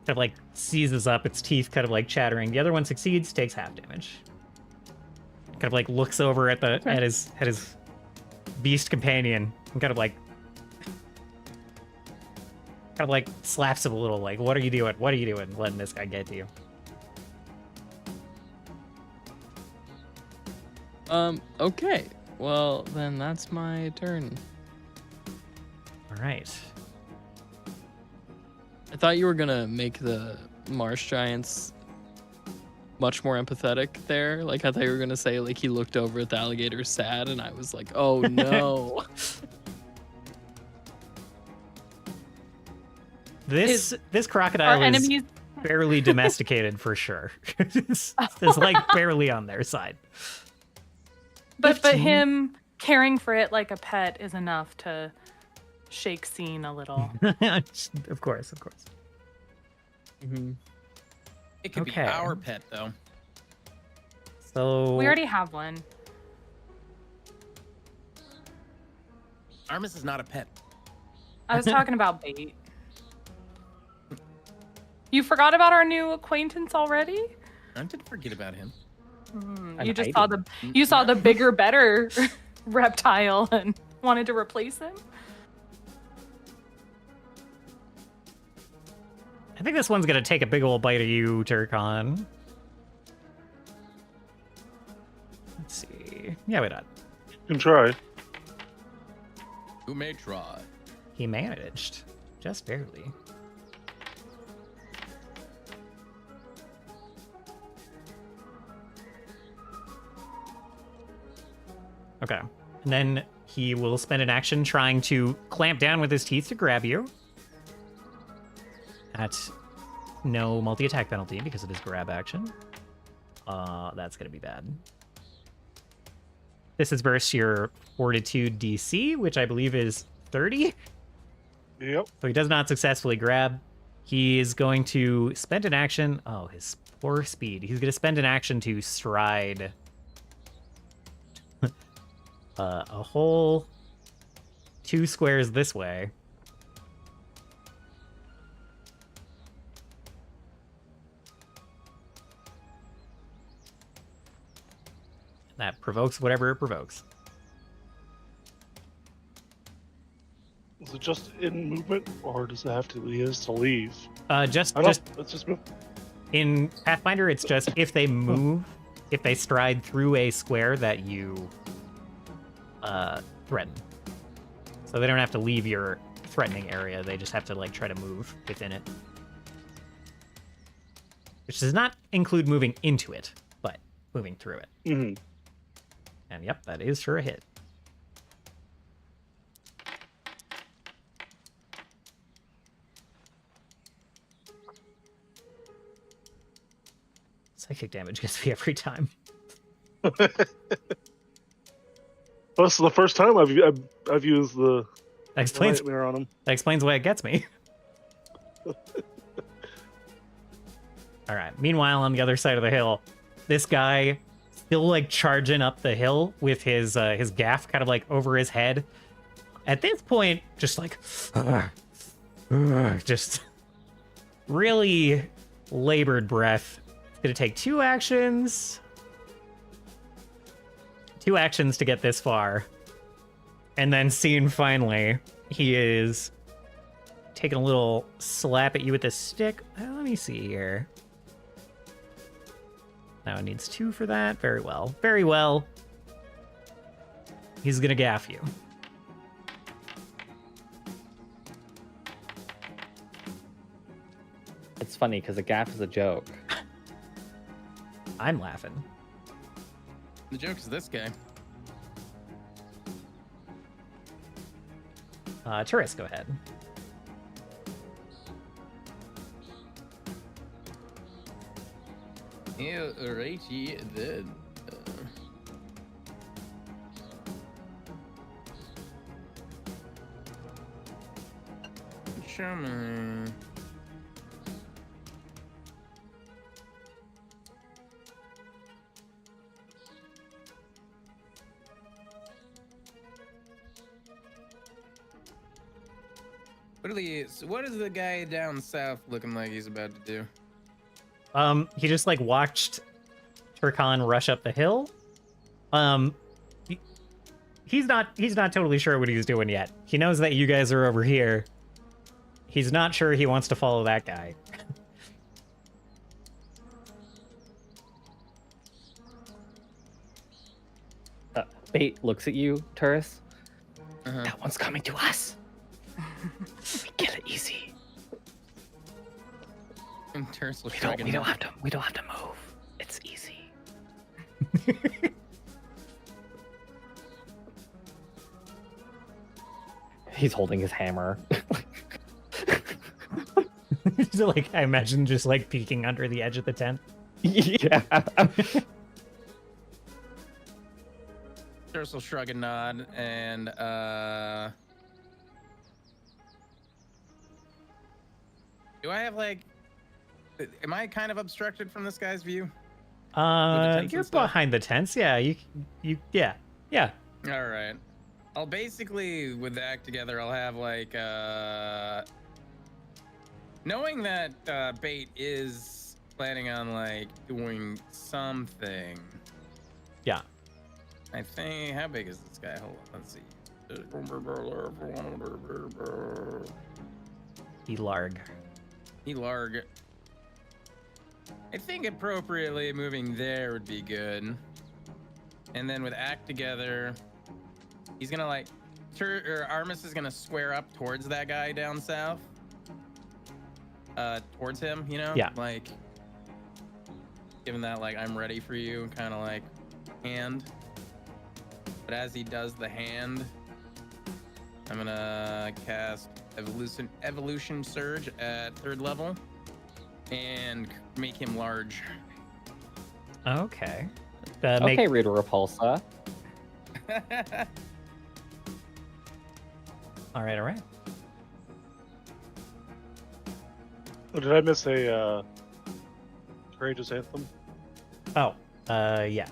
Kind of like seizes up, its teeth kind of like chattering. The other one succeeds, takes half damage. Kind of like looks over at the at his beast companion and kind of like slaps him a little, like, what are you doing? What are you doing? Letting this guy get to you. Okay. Well, then that's my turn. All right. I thought you were gonna make the marsh giants much more empathetic there. Like, I thought you were gonna say, like, he looked over at the alligator sad, and I was like, oh no. This Our crocodile is enemies. barely domesticated for sure. it's like barely on their side. But 15. him caring for it like a pet is enough to shake scene a little. Of course. Mhm. It could Okay. be our pet though. So We already have one. Armis is not a pet. I was talking about bait. You forgot about our new acquaintance already? I didn't forget about him. You I just saw didn't. the bigger, better reptile and wanted to replace him. I think this one's gonna take a big old bite of you, Turkon. Let's see. Yeah, why not? You can try. Who may try? He managed. Just barely. Okay. And then he will spend an action trying to clamp down with his teeth to grab you. At no multi-attack penalty because of his grab action. That's going to be bad. This is versus your Fortitude DC, which I believe is 30. Yep. So he does not successfully grab. He is going to spend an action. Oh, his poor speed. He's going to spend an action to stride a whole 2 squares this way. That provokes whatever it provokes. Is it just in movement, or does it have to? He has to leave. Just Let's just move. in Pathfinder, it's just if they move, if they stride through a square that you threaten. So they don't have to leave your threatening area. They just have to like try to move within it. Which does not include moving into it, but moving through it. Mm-hmm. And yep, that is sure a hit. Psychic damage gets me every time. This is the first time I've used the That explains, nightmare on him. that explains why it gets me. All right. Meanwhile, on the other side of the hill, this guy still like charging up the hill with his gaff kind of like over his head. At this point, just like just really labored breath. It's gonna take 2 actions. 2 actions to get this far. And then scene finally, he is taking a little slap at you with a stick. Let me see here. Now it needs 2 for that. Very well. Very well. He's gonna gaff you. It's funny because a gaff is a joke. I'm laughing. The joke is this guy. Turris, go ahead. Yeah, alrighty then. Show me. What is the guy down south looking like he's about to do? He just like watched Turkan rush up the hill. He's not totally sure what he's doing yet. He knows that you guys are over here. He's not sure he wants to follow that guy. Bait looks at you, Turris. Uh-huh. That one's coming to us. We kill it easy. And Terse will We shrug don't and have to move. It's easy. He's holding his hammer. So, like, I imagine just like peeking under the edge of the tent. Yeah. Terse will shrug and nod, and do I have like? Am I kind of obstructed from this guy's view? tents and You're stuff? behind the tents. Yeah, yeah. All right. I'll basically, with the act together, I'll have like, knowing that Bait is planning on like doing something. Yeah. I think, how big is this guy? Hold on, let's see. Elarg. Elarg. I think appropriately moving there would be good. And then with act together, he's gonna like, Armis is gonna square up towards that guy down south. Towards him, you know? Yeah. Like, given that like I'm ready for you kind of like hand. But as he does the hand, I'm gonna cast Evolution Surge at 3rd level and make him large. Okay. Okay, Rita Repulsa. All right. Oh, did I miss a Courageous Anthem? Oh, yeah.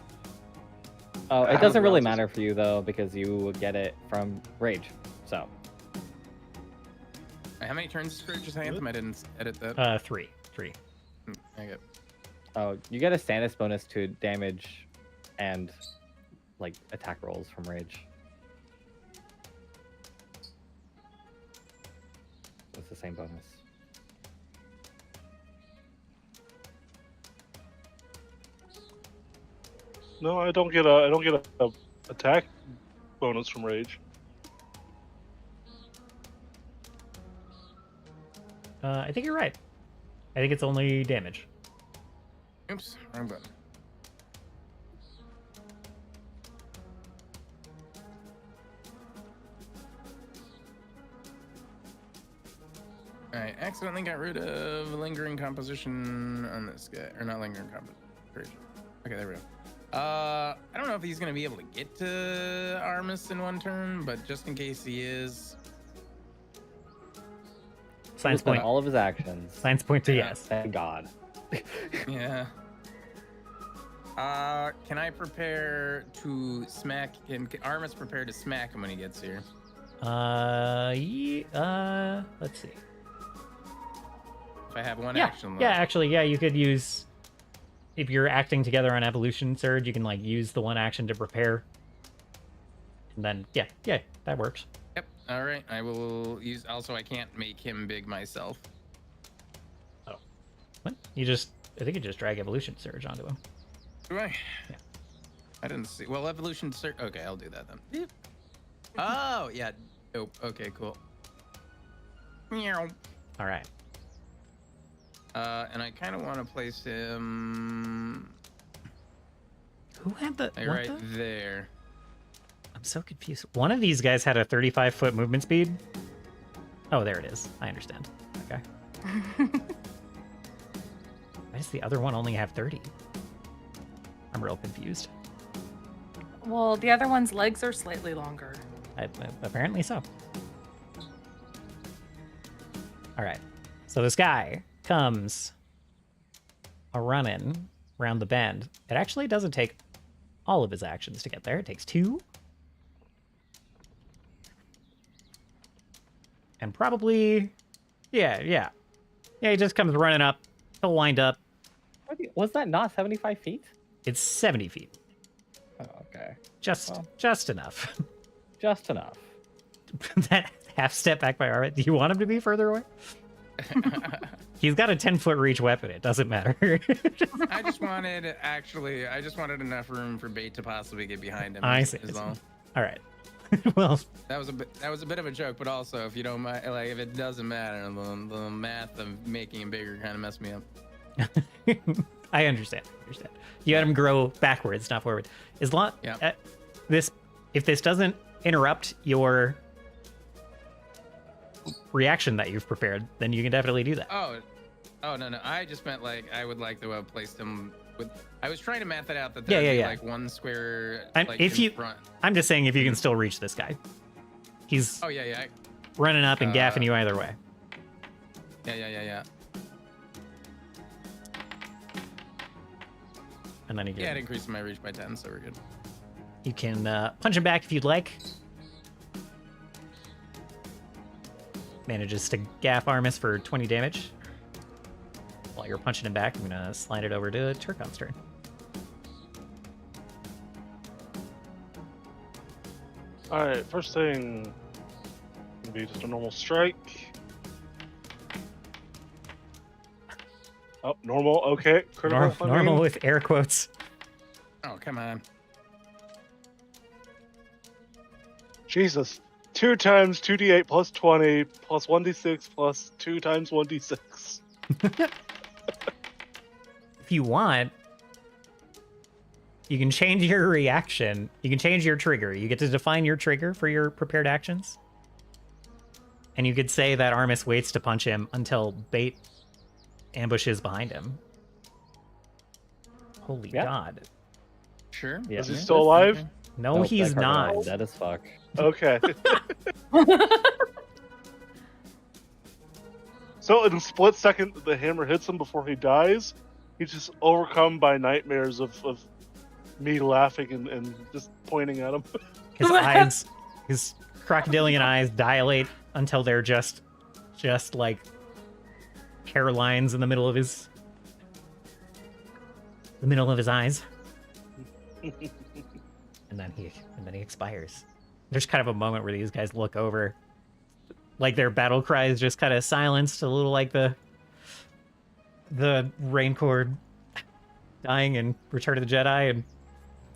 Oh, it How doesn't really else is- matter for you though, because you get it from Rage. So How many turns is Courageous Anthem? I didn't edit that. 3. Okay. you get a status bonus to damage and like attack rolls from Rage. It's the same bonus. No, I don't get a attack bonus from Rage. I think you're right. I think it's only damage. Oops, wrong button. I accidentally got rid of lingering composition on this guy, or not lingering composition. Okay, there we go. I don't know if he's gonna be able to get to Armis in one turn, but just in case he is, Science He's done point. all of his actions. Science point to Yeah. yes. Thank God. yeah. Can I prepare to smack? Can Armis prepare to smack him when he gets here? Let's see. If I have one Yeah, action left. yeah, actually, yeah, you could use, if you're acting together on Evolution Surge, you can, like, use the one action to prepare. And then, yeah, that works. Yep. All right. I will use. Also, I can't make him big myself. What? I think you just drag Evolution Surge onto him. Do I? Yeah. I didn't see. Well, evolution. Okay, I'll do that then. Oh yeah. Nope. Okay. Cool. Meow. All right. And I kind of want to place him Who had the, like, what right the? there. I'm so confused. One of these guys had a 35-foot movement speed. Oh, there it is. I understand. Okay. Why does the other one only have 30? I'm real confused. Well, the other one's legs are slightly longer. Apparently so. All right. So this guy comes a-running around the bend. It actually doesn't take all of his actions to get there. It takes 2. And probably, yeah. He just comes running up. He'll wind up. Was that not 75 feet? It's 70 feet. Oh, okay. Just enough. Just enough. That half step back by Arvet. Do you want him to be further away? He's got a 10-foot reach weapon. It doesn't matter. I just wanted enough room for Bait to possibly get behind him. I see. Well. All right. Well, that was a bit of a joke, but also if you don't mind, like if it doesn't matter, the math of making him bigger kind of messed me up. I understand. You had him grow backwards, not forward. As long if this doesn't interrupt your reaction that you've prepared, then you can definitely do that. Oh no. I just meant like I would like to have placed him with. I was trying to math it out that Yeah. be like one square. Front. I'm just saying if you can still reach this guy, he's running up and gaffing you either way. Yeah. And then it increased my reach by 10, so we're good. You can punch him back if you'd like. Manages to gaff Armis for 20 damage. While you're punching him back, I'm gonna slide it over to Turkon's turn. Alright, first thing gonna be just a normal strike. Oh, normal, okay. Critical. Normal with air quotes. Oh, come on. Jesus. 2 times 2d8 plus 20 plus 1d6 plus 2 times 1d6. If you want, you can change your reaction. You can change your trigger. You get to define your trigger for your prepared actions. And you could say that Armis waits to punch him until Bait ambushes behind him. Holy God. Sure. Yeah. Is he still alive? No, Nope, he's that card not. died. Dead as fuck. Okay. So in a split second the hammer hits him before he dies, he's just overcome by nightmares of me laughing and just pointing at him. His crocodilian eyes dilate until they're just like hairlines in the middle of his eyes. and then he expires. There's kind of a moment where these guys look over, like their battle cries just kind of silenced, a little like the Raincord dying in Return of the Jedi. And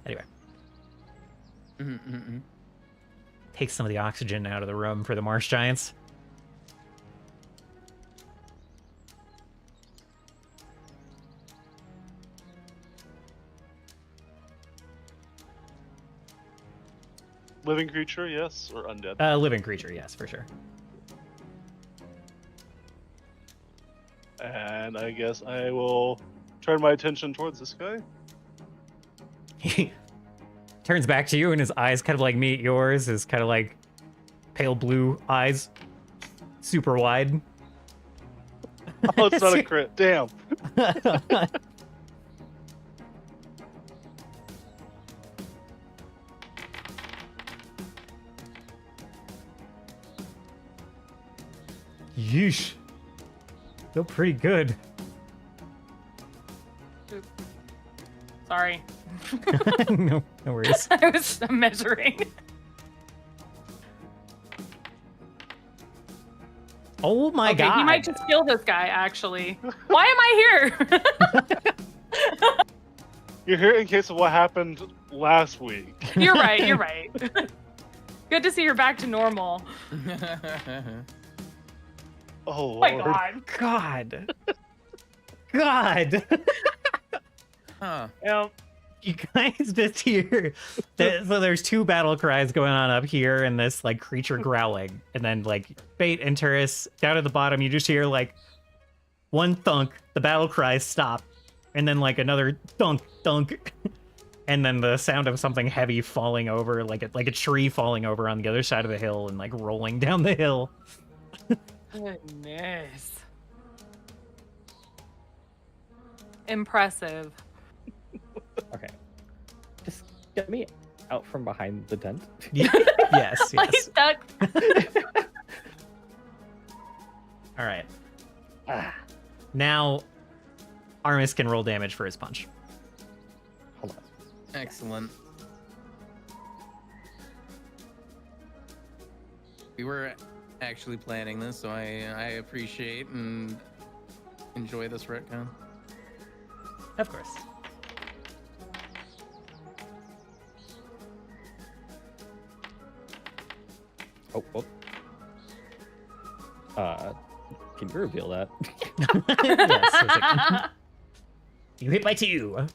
anyway, takes some of the oxygen out of the room for the marsh giants. Living creature, yes, or undead? Living creature, yes, for sure. And I guess I will turn my attention towards this guy. He turns back to you, and his eyes kind of like meet yours. His kind of like pale blue eyes, super wide. Oh, it's not a crit. Damn. Yeesh. Feel pretty good. Sorry. No worries. I was measuring. Oh my Okay, God. he might just kill this guy, actually. Why am I here? You're here in case of what happened last week. You're right. Good to see you're back to normal. Oh, My Lord. God. God. Huh. Yep. You guys just hear that, so there's two battle cries going on up here and this like creature growling, and then like Bait and Turris down at the bottom you just hear like one thunk, the battle cries stop, and then like another thunk and then the sound of something heavy falling over, like a tree falling over on the other side of the hill and like rolling down the hill. Goodness. Impressive. Okay. Just get me out from behind the tent. Yes. He's stuck. All right. Ah, Now, Armis can roll damage for his punch. hold on. Excellent. We were actually planning this, so I appreciate and enjoy this retcon. Of course. Oh. Can you reveal that? Yes. It's like, you hit by 2.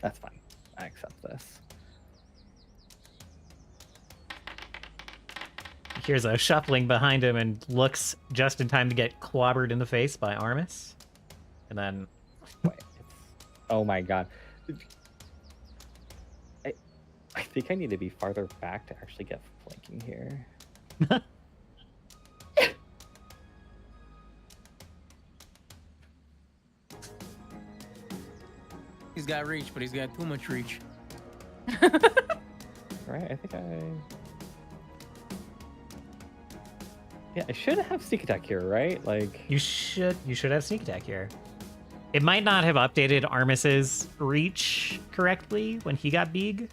That's fine. I accept this. He hears a shuffling behind him and looks just in time to get clobbered in the face by Armis. And then Wait. Oh my god. I think I need to be farther back to actually get flanking here. He's got reach, but he's got too much reach. Right? I think Yeah, I should have sneak attack here, right? Like, you should have sneak attack here. It might not have updated Armis's reach correctly when he got big.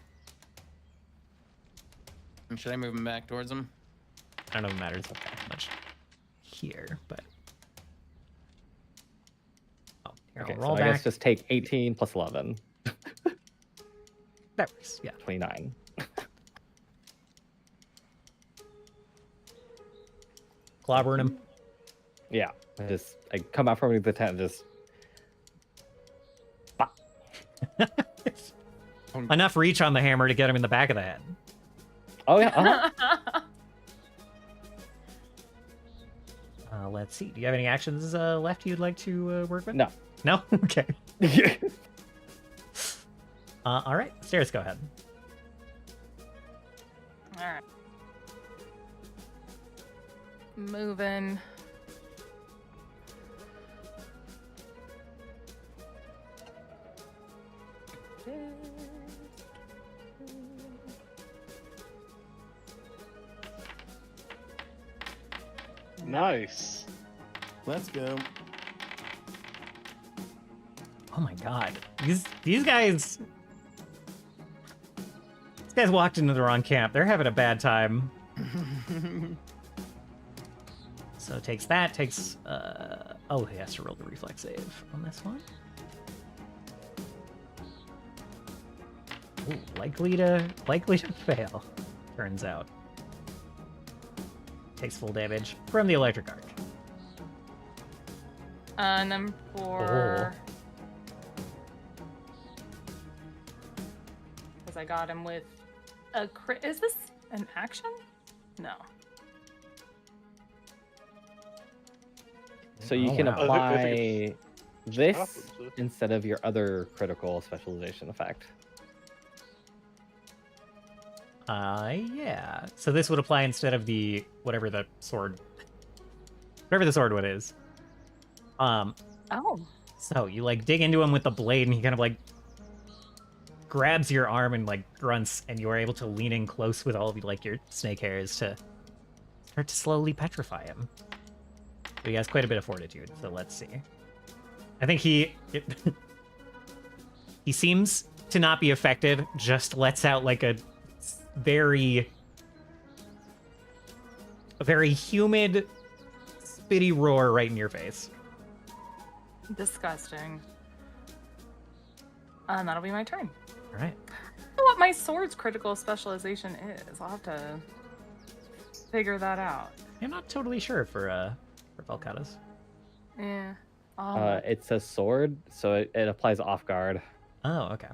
Should I move him back towards him? I don't know if it matters much here, but here, okay, I'll so roll I back. guess just take 18 plus 11. That works. Yeah. 29. Clobbering him. Yeah. I come out from the tent and just. Bop. Enough reach on the hammer to get him in the back of the head. Oh, yeah. Uh-huh. Let's see. Do you have any actions left you'd like to work with? No. No? Okay. All right. Stairs, go ahead. All right. Moving. Nice. Let's go. Oh my god. These guys walked into the wrong camp. They're having a bad time. So takes that, oh, he has to roll the reflex save on this one. Ooh, likely to fail, turns out. Takes full damage from the electric arc. And then for... Because I got him with a crit. Is this an action? No. So you Oh, can wow. apply I think this happens, huh? instead of your other critical specialization effect. Yeah. So this would apply instead of the whatever the sword one is. Oh. So you like dig into him with the blade, and he kind of like grabs your arm and like grunts, and you are able to lean in close with all of like your snake hairs to start to slowly petrify him. But he has quite a bit of fortitude, so let's see. I think he seems to not be affected, just lets out like a very humid, spitty roar right in your face. Disgusting. And that'll be my turn. All right. I don't know what my sword's critical specialization is. I'll have to figure that out. I'm not totally sure for Valkadas. Yeah. It's a sword, so it applies off guard. Oh, okay.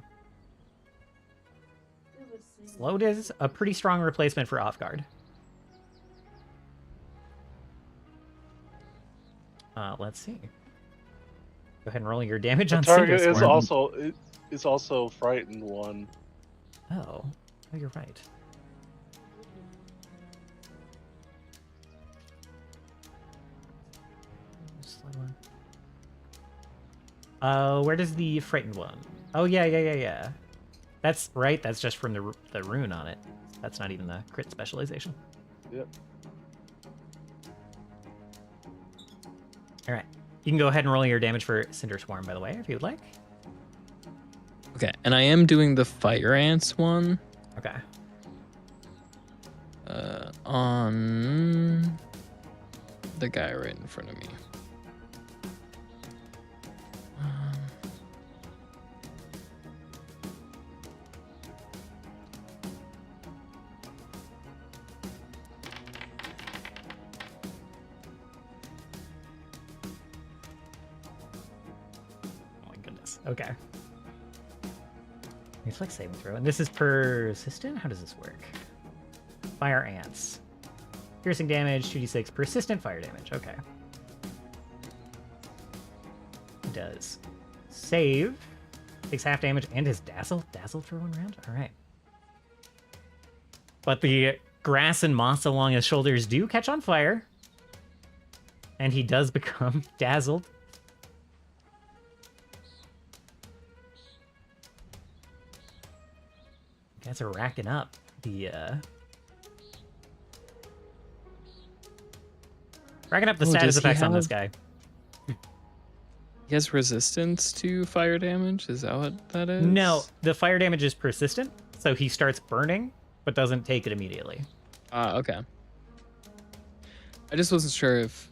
Slowed is a pretty strong replacement for off guard. Let's see. Go ahead and roll your damage The on target Cinderstorm. is also frightened one. Oh, you're right. Where does the frightened one? Oh, yeah. That's right. That's just from the rune on it. That's not even the crit specialization. Yep. All right. You can go ahead and roll your damage for Cinder Swarm, by the way, if you would like. Okay, and I am doing the fire ants one. Okay. On the guy right in front of me. Oh my goodness. Okay. Reflex saving throw. And this is persistent? How does this work? Fire ants. Piercing damage, 2d6. Persistent fire damage. Okay. It does. Save. Takes half damage and his dazzle. Dazzle for 1 round? Alright. But the grass and moss along his shoulders do catch on fire. And he does become dazzled. Guys are racking up the status does he effects on this have- guy. He has resistance to fire damage. Is that what that is? No, the fire damage is persistent, so he starts burning, but doesn't take it immediately. Okay. I just wasn't sure if,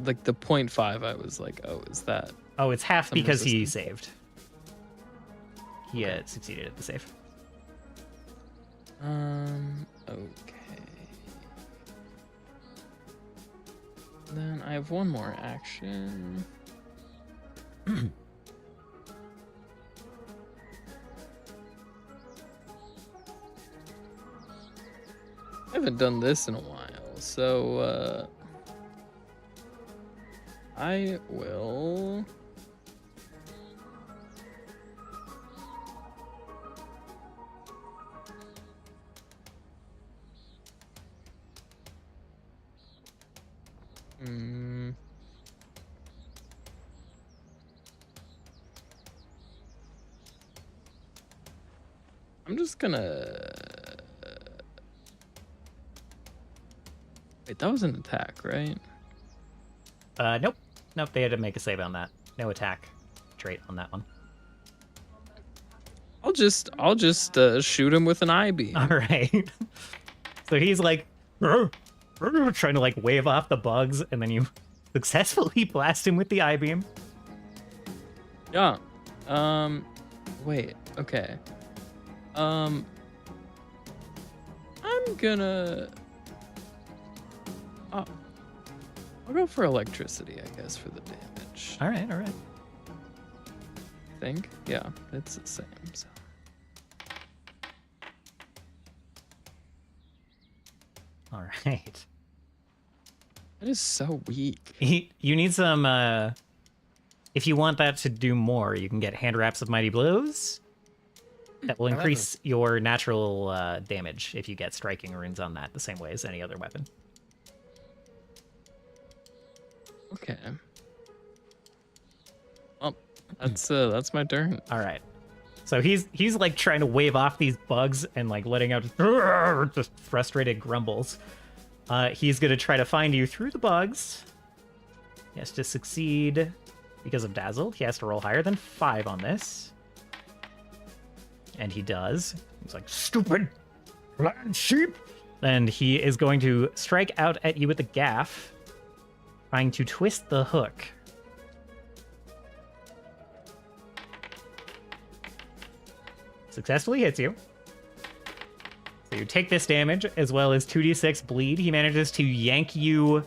like, the 0.5, I was like, oh, is that? Oh, it's half Some because he resistance. saved. He succeeded at the save. Okay. Then I have one more action. I haven't done this in a while, so I will. I'm just gonna. Wait, that was an attack, right? Nope. Nope, they had to make a save on that. No attack trait on that one. I'll just shoot him with an eye beam. All right. So he's like trying to like wave off the bugs, and then you successfully blast him with the eye beam. Yeah. Wait. Okay. I'm gonna. I'll go for electricity, I guess, for the damage. All right. All right. I think. Yeah, it's the same. So. All right. That is so weak. You need some. If you want that to do more, you can get Hand Wraps of Mighty Blows. That will increase your natural damage if you get striking runes on that, the same way as any other weapon. Okay. Well, that's my turn. All right. So he's like trying to wave off these bugs and like letting out just frustrated grumbles. He's gonna try to find you through the bugs. He has to succeed because of dazzled. He has to roll higher than 5 on this. And he does. He's like, stupid blind sheep. And he is going to strike out at you with the gaff, trying to twist the hook. Successfully hits you. So you take this damage as well as 2d6 bleed. He manages to yank you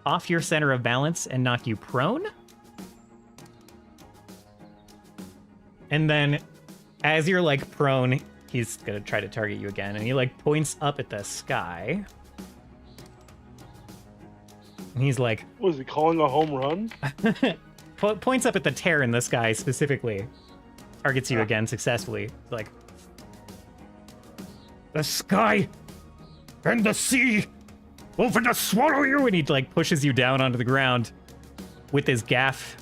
off your center of balance and knock you prone. And then as you're like prone, he's gonna try to target you again, and he like points up at the sky. And he's like, Was he calling a home run? points up at the tear in the sky specifically. Targets you again successfully. Like, the sky and the sea will finna swallow you, and he like pushes you down onto the ground with his gaff.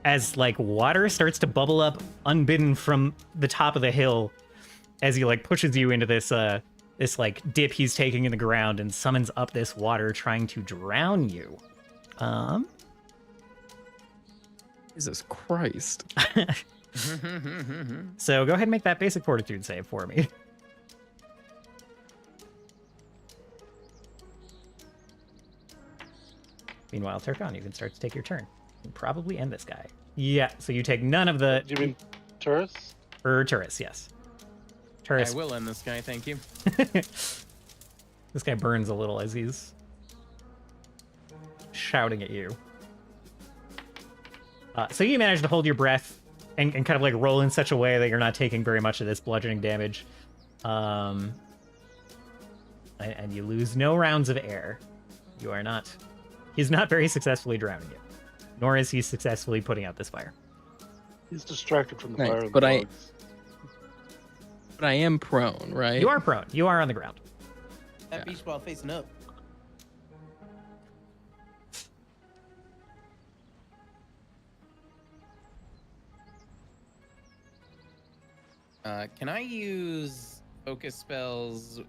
as like water starts to bubble up unbidden from the top of the hill as he like pushes you into this this like dip he's taking in the ground and summons up this water trying to drown you. Jesus Christ. So go ahead and make that basic fortitude save for me. Meanwhile, Turkon, you can start to take your turn. And probably end this guy. Yeah, so you take none of the... Do you mean Turris? Turris, yes. Turris. I will end this guy, thank you. This guy burns a little as he's shouting at you. So you manage to hold your breath and kind of like roll in such a way that you're not taking very much of this bludgeoning damage. And you lose no rounds of air. You are not... He's not very successfully drowning you. Nor is he successfully putting out this fire. He's distracted from the Nice, fire. And but the I- bugs. But I am prone, right? You are prone. You are on the ground. That beach ball facing up. Can I use focus spells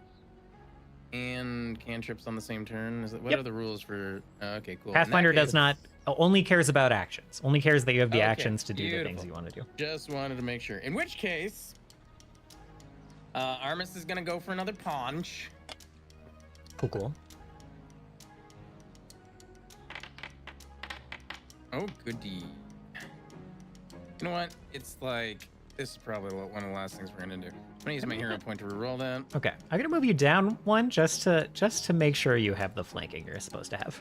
and cantrips on the same turn? What Yep. are the rules for? Okay, cool. In that Pathfinder does case, not... Only cares about actions. Only cares that you have the Okay, actions to do the things beautiful. you want to do. Just wanted to make sure. In which case, Armis is gonna go for another punch. Cool, cool. Oh, goody. You know what? It's like this is probably one of the last things we're gonna do. I'm gonna use my hero point to reroll that. Okay, I'm gonna move you down one just to make sure you have the flanking you're supposed to have.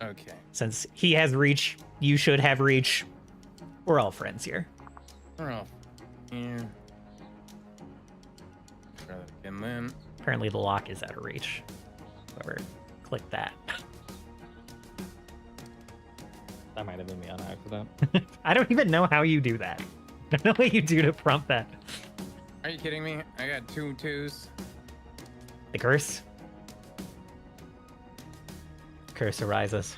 Okay. Since he has reach, you should have reach. We're all friends here. We're off. Here. Try that again then. Apparently the lock is out of reach. Whoever clicked that. That might have been me on accident. I don't even know how you do that. I don't know what you do to prompt that. Are you kidding me? I got 2 2s. The curse. Curse arises.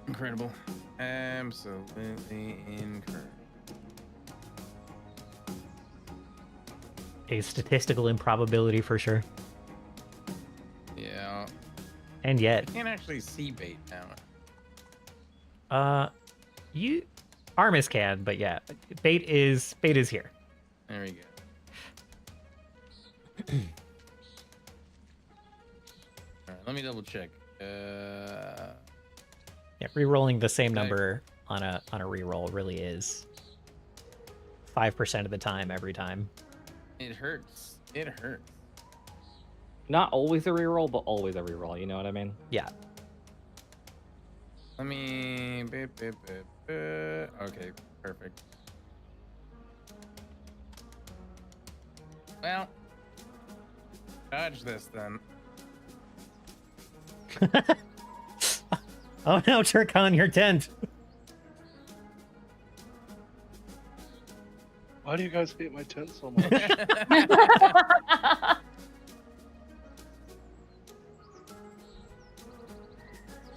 Incredible. Absolutely incredible. A statistical improbability for sure. Yeah. And yet, Can't actually see bait now. you Armis can, but yeah, bait is here. There we go. All right, let me double check. Yeah, re-rolling the same Okay. number on a re-roll really is 5% of the time every time. It hurts. It hurts. Not always a reroll, but always a reroll. You know what I mean? Yeah. Let me. Okay, perfect. Well, dodge this then. Oh no, Turkon, your tent. Why do you guys hate my tent so much?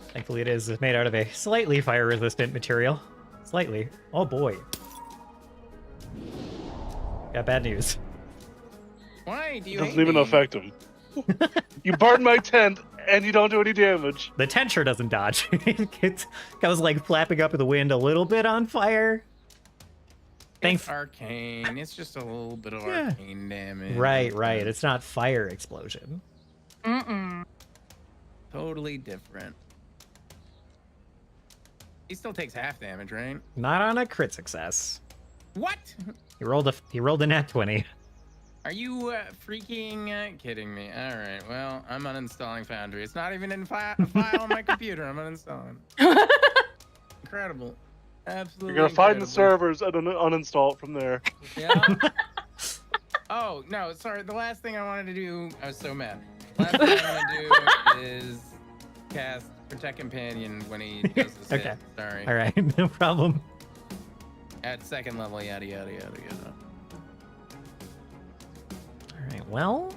Thankfully, it is made out of a slightly fire-resistant material. Slightly. Oh boy. Got bad news. Why do you Doesn't hate even me? affect him. You burn my tent and you don't do any damage. The tent sure doesn't dodge. It goes like flapping up in the wind a little bit on fire. Thanks. It's arcane. It's just a little bit of Yeah. arcane damage. Right. It's not fire explosion. Mm-mm. Totally different. He still takes half damage, right? Not on a crit success. What? He rolled a nat 20. Are you freaking kidding me? All right. Well, I'm uninstalling Foundry. It's not even in a file on my computer. I'm uninstalling. Incredible. Absolutely. You're gonna find the incredible. servers and uninstall it from there. Yeah. Oh no, sorry. The last thing I wanted to do, I was so mad. Last thing I want to do is cast Protect Companion when he does his Okay. hit. Sorry. All right, no problem. At second level, yada yada yada yada. All right, well,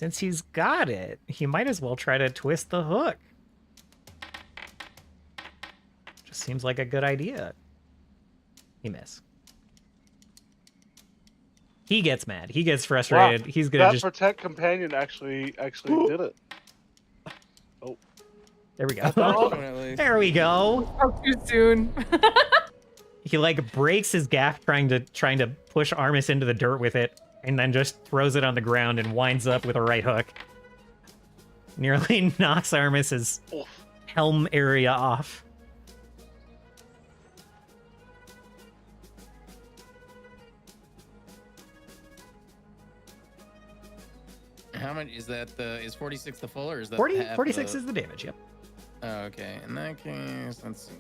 Since he's got it, he might as well try to twist the hook. Just seems like a good idea. He missed. He gets mad. He gets frustrated. Wow, He's gonna that just. protect companion actually did it. There we go. Unfortunately. There we go. Oh, too soon. He like breaks his gaff trying to push Armis into the dirt with it, and then just throws it on the ground and winds up with a right hook. Nearly knocks Armis's helm area off. How much is that? Is 46 the full, or is that 46 is the damage, yep. Oh, okay. In that case, let's see.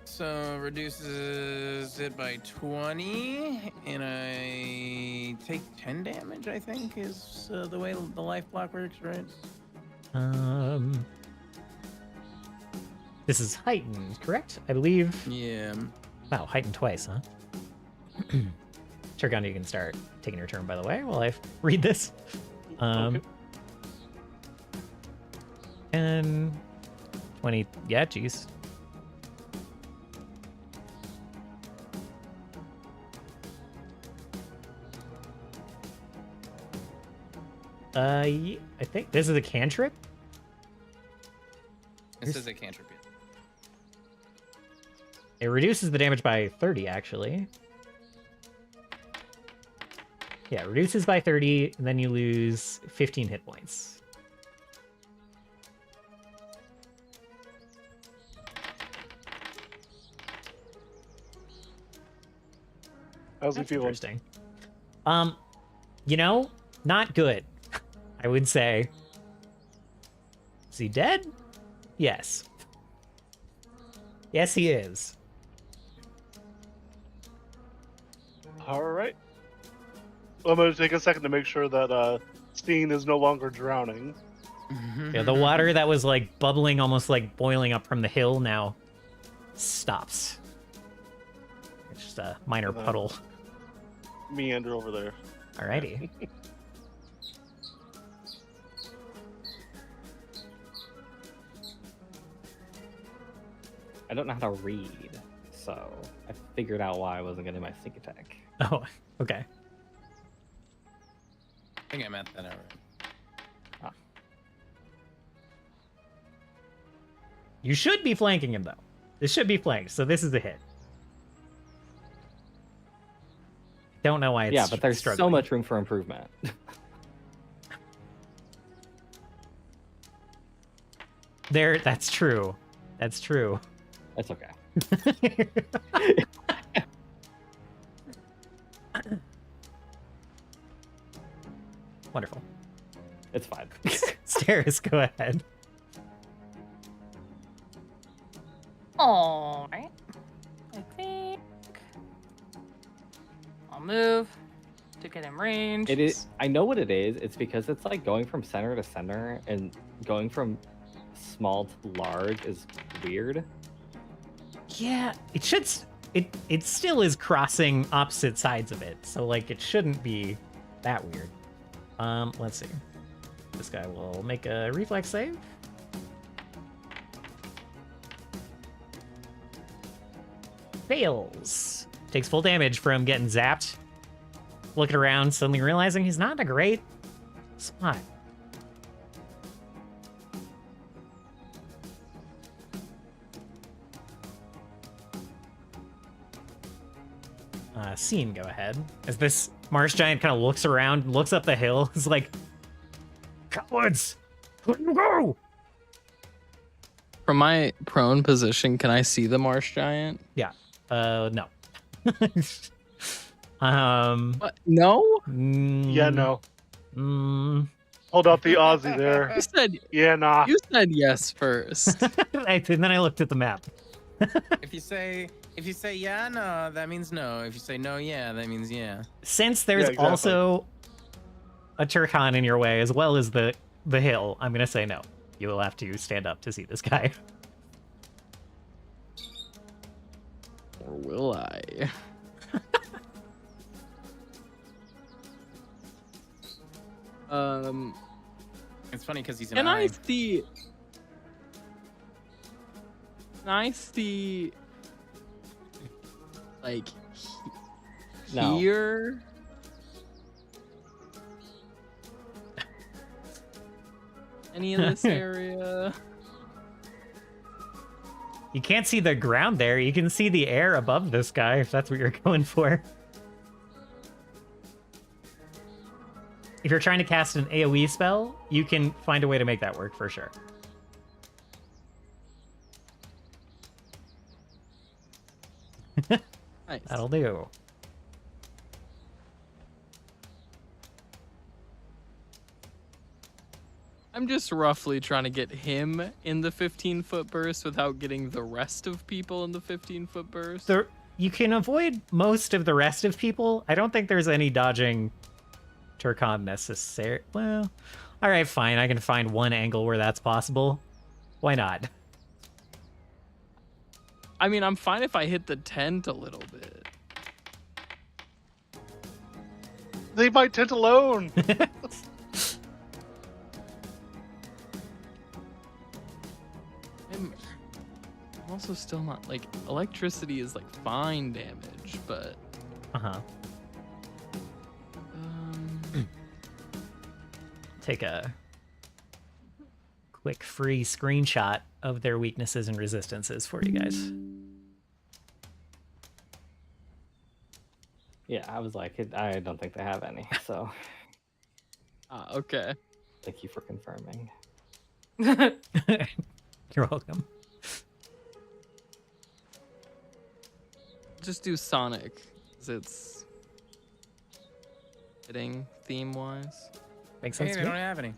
So reduces it by 20, and I take 10 damage. I think is the way the life block works, right? This is heightened, correct? I believe. Yeah. Wow, heightened twice, huh? Turgon, you can start taking your turn, by the way, while I read this. Okay. And 20. Yeah, jeez. I think this is a cantrip. This is a cantrip. It reduces the damage by 30, actually. Yeah, reduces by 30, and then you lose 15 hit points. How's he That's feeling? interesting. You know, not good, I would say. Is he dead? Yes. Yes, he is. All right. I'm going to take a second to make sure that Steen is no longer drowning. Yeah, the water that was like bubbling, almost like boiling up from the hill, now stops. It's just a minor puddle. Meander over there. Alrighty. I don't know how to read, so I figured out why I wasn't getting my sneak attack. Oh, okay. I think I meant that out right. You should be flanking him, though. This should be flanked, so this is a hit. Don't know why it's Yeah, but there's struggling. so much room for improvement. That's true. That's true. That's okay. Wonderful. It's fine. Steris, go ahead. All right. I think I'll move to get in range. It is. I know what it is. It's because it's like going from center to center, and going from small to large is weird. Yeah, it should. It still is crossing opposite sides of it, so like it shouldn't be that weird. Let's see. This guy will make a reflex save. Fails. Takes full damage from getting zapped. Looking around, suddenly realizing he's not in a great spot. Scene, go ahead. As this marsh giant kind of looks around, looks up the hill, is like, cowards, let you go. From my prone position, can I see the marsh giant? Yeah. No. What? No? Yeah, no. Mm, Hold out the Aussie there. You said Yeah, nah. you said yes first. and then I looked at the map. If you say yeah, no, that means no. If you say no, yeah, that means yeah. Since there's Yeah, exactly. also a Turkhan in your way, as well as the hill, I'm gonna say no. You will have to stand up to see this guy. Or will I? It's funny because he's an Can eye. I see? Can I see? Like No. here? Any of this area? You can't see the ground there. You can see the air above this guy, if that's what you're going for. If you're trying to cast an AoE spell, you can find a way to make that work for sure. Nice. That'll do. I'm just roughly trying to get him in the 15-foot burst without getting the rest of people in the 15-foot burst. You can avoid most of the rest of people. I don't think there's any dodging Turcon necessary. Well, all right, fine. I can find one angle where that's possible. Why not? I mean, I'm fine if I hit the tent a little bit. Leave my tent alone. I'm also still not like electricity is like fine damage, but Uh-huh. Take a quick free screenshot of their weaknesses and resistances for you guys. Yeah, I was like, I don't think they have any. So okay. thank you for confirming. You're welcome. Just do Sonic, 'cause it's fitting theme-wise. Makes Hey, sense they to don't me. have any.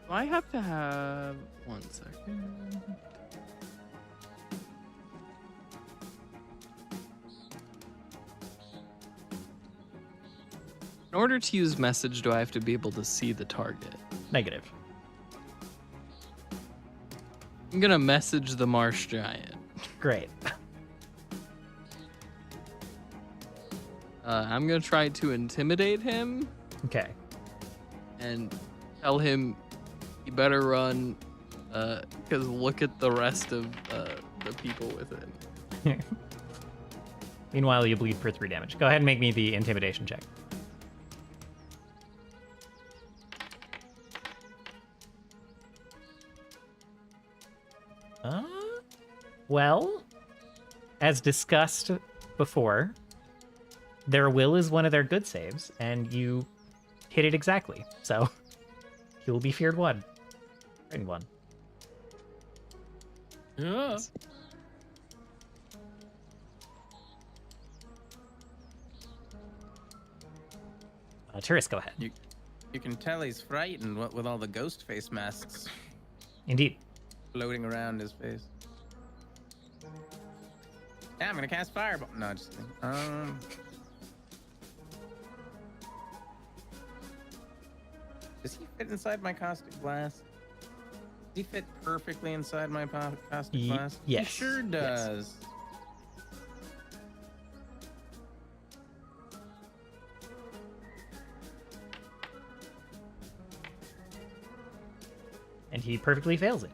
Do I have to have 1 second? In order to use message, do I have to be able to see the target? Negative. I'm gonna message the marsh giant. Great. I'm gonna try to intimidate him Okay. and tell him he better run, because look at the rest of the people with him. Meanwhile, you bleed for 3 damage. Go ahead and make me the intimidation check. Well, as discussed before, their will is one of their good saves, and you hit it exactly. So he will be feared 1. Frightened 1. Yeah. Turris, go ahead. You can tell he's frightened with all the ghost face masks Indeed. floating around his face. Yeah, I'm gonna cast fireball. No, just kidding. Does he fit inside my caustic blast? Does he fit perfectly inside my caustic blast? yes. He sure Yes. does. And he perfectly fails it.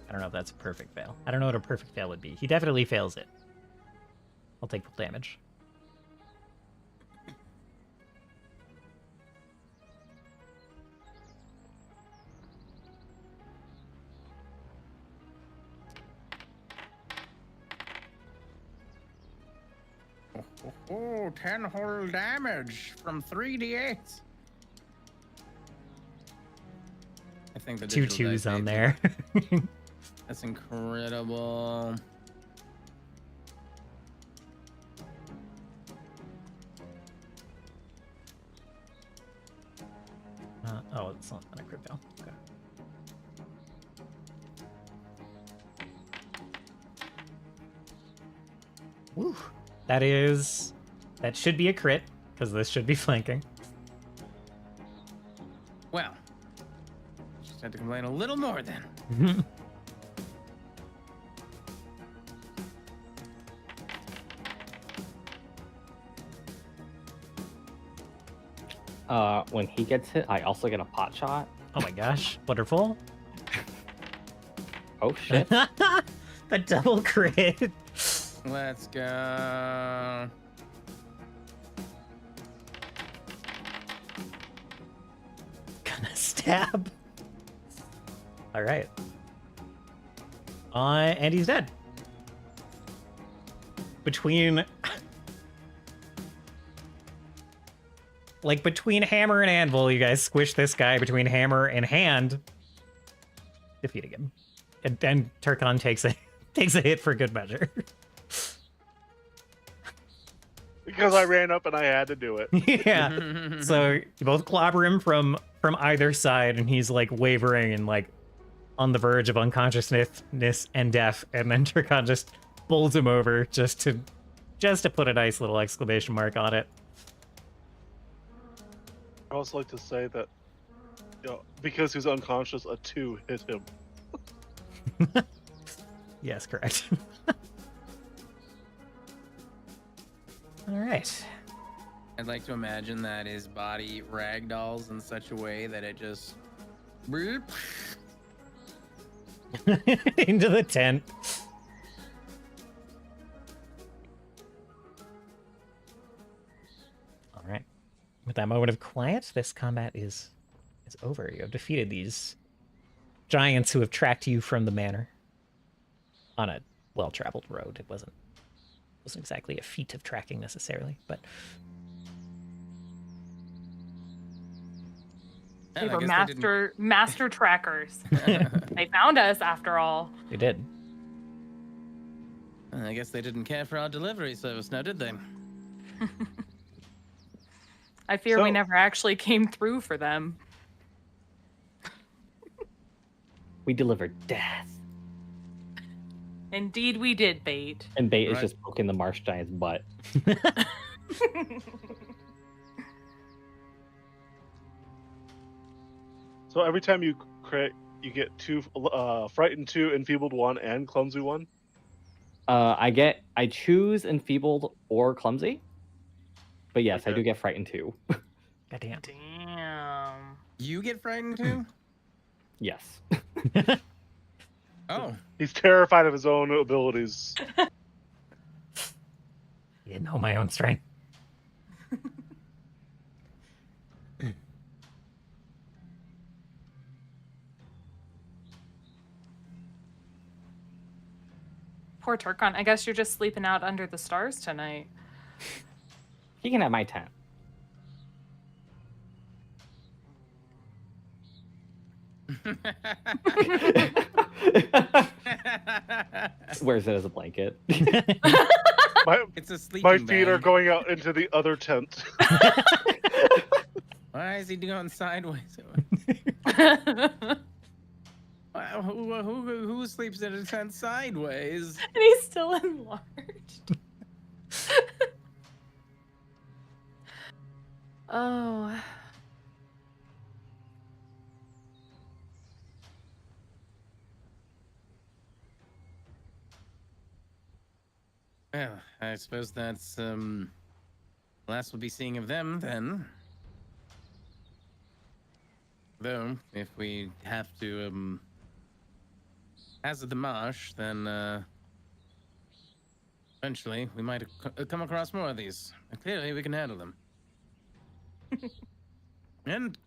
I don't know if that's a perfect fail. I don't know what a perfect fail would be. He definitely fails it. I'll take full damage. Oh, 10 whole damage from 3d8. think the two digital twos dice on made there. That's incredible. Oh, it's not a crit fail. Okay. Woo. That should be a crit, because this should be flanking. Well, just had to complain a little more then. When he gets hit, I also get a pot shot. Oh my gosh, wonderful. Oh shit. The double crit. Let's go. Gonna stab. All right. And he's dead. Between hammer and anvil, you guys squish this guy between hammer and hand, defeating him. And Turkon takes a hit for good measure. Because I ran up and I had to do it. Yeah. So you both clobber him from either side, and he's like wavering and like on the verge of unconsciousness and death, and then Turkon just bowls him over just to put a nice little exclamation mark on it. I also like to say that, because he was unconscious, a 2 hit him. Yes, correct. All right. I'd like to imagine that his body ragdolls in such a way that it just Into the tent. All right. With that moment of quiet, this combat is over. You have defeated these giants who have tracked you from the manor on a well-traveled road. It wasn't exactly a feat of tracking necessarily, but They I were guess they master trackers. didn't- They found us after all. they did. I guess they didn't care for our delivery service now, did they? I fear we So- never actually came through for them. We delivered death. Indeed, we did, Bait. And Bait is Right. just poking the marsh giant's butt. So every time you crit, you get 2 frightened 2, enfeebled 1, and clumsy 1. I choose enfeebled or clumsy. But yes, I Okay. do get frightened too. Goddamn. Damn. You get frightened too? Yes. Oh, He's terrified of his own abilities. You know my own strength. Poor Turkon. I guess you're just sleeping out under the stars tonight. He can have my tent. Wears it as a blanket. My, it's a sleeping my feet are bag. going out into the other tent. Why is he going sideways? Who sleeps in a tent sideways? And he's still enlarged. Oh. Well, I suppose that's last we'll be seeing of them then. Though, if we have to hazard the marsh, then eventually we might come across more of these. And clearly, we can handle them. And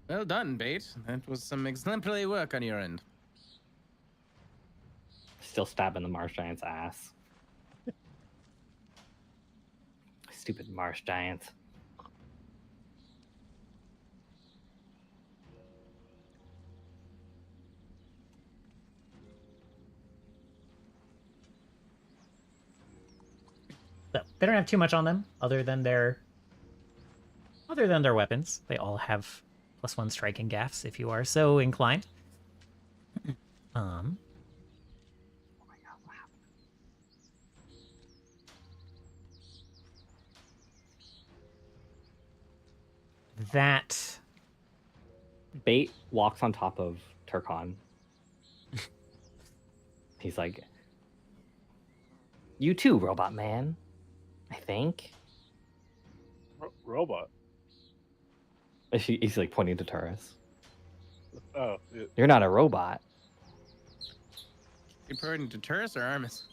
well done, Bait. That was some exemplary work on your end. Still stabbing the marsh giant's ass. Stupid marsh giants. So they don't have too much on them other than their weapons. They all have +1 striking gaffs if you are so inclined. That Bait walks on top of Turkon. He's like, "You too, robot man. I think." Robot. He's like pointing to Turris. Oh, yeah. You're not a robot. You pointing to Turris or Armis?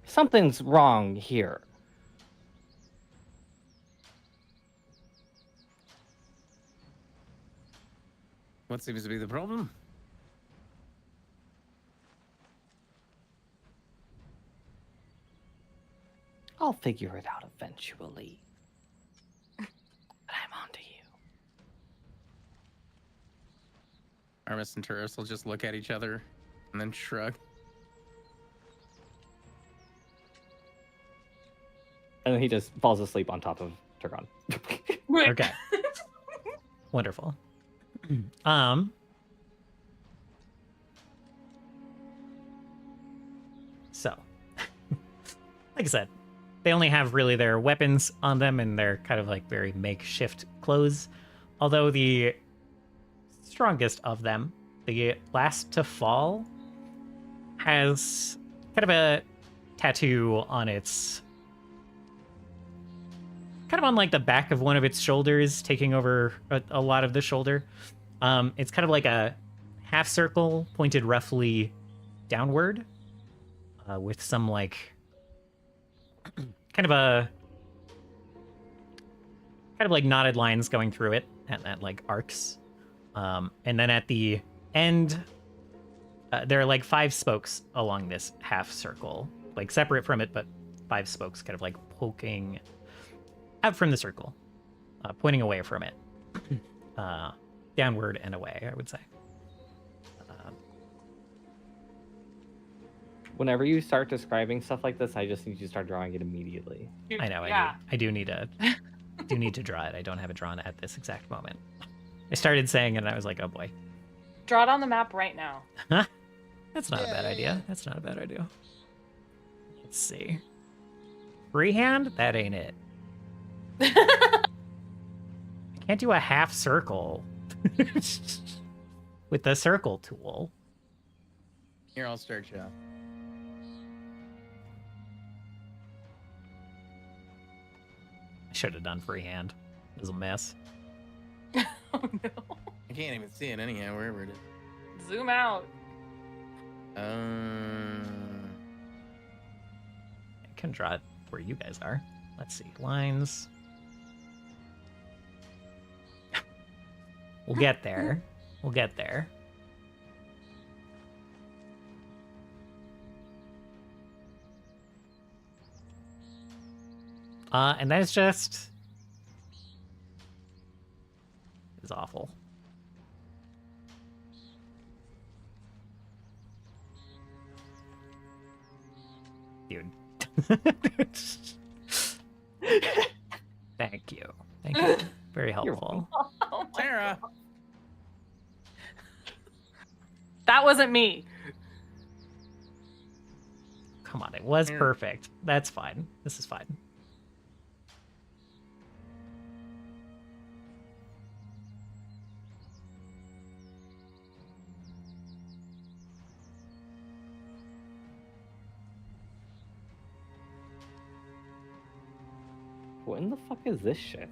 Something's wrong here. What seems to be the problem? I'll figure it out eventually. But I'm on to you. Armis and Turris will just look at each other and then shrug. And then he just falls asleep on top of Turkon. okay. Wonderful. So, like I said, they only have really their weapons on them and they're kind of like very makeshift clothes. Although the strongest of them, the last to fall, has kind of a tattoo on its kind of on like the back of one of its shoulders, taking over a lot of the shoulder. It's kind of like a half circle pointed roughly downward, with some like kind of like knotted lines going through it at like arcs. And then at the end, there are like 5 spokes along this half circle, like separate from it, but 5 spokes kind of like poking out from the circle, pointing away from it, downward and away, I would say. Whenever you start describing stuff like this, I just need you to start drawing it immediately. I know, Yeah. I do need to draw it. I don't have it drawn at this exact moment. I started saying it and I was like, oh boy. Draw it on the map right now. That's not a bad idea. That's not a bad idea. Let's see. Freehand? That ain't it. I can't do a half circle with the circle tool. Here, I'll start you off. I should have done freehand. It was a mess. Oh no. I can't even see it anyhow, wherever it is. Zoom out. I can draw it where you guys are. Let's see. Lines. We'll get there. We'll get there. And that is just... It's awful. Dude. Thank you. Thank you. Very helpful. Oh my Sarah! God. That wasn't me. Come on, it was Here. perfect. That's fine. This is fine. What in the fuck is this shit?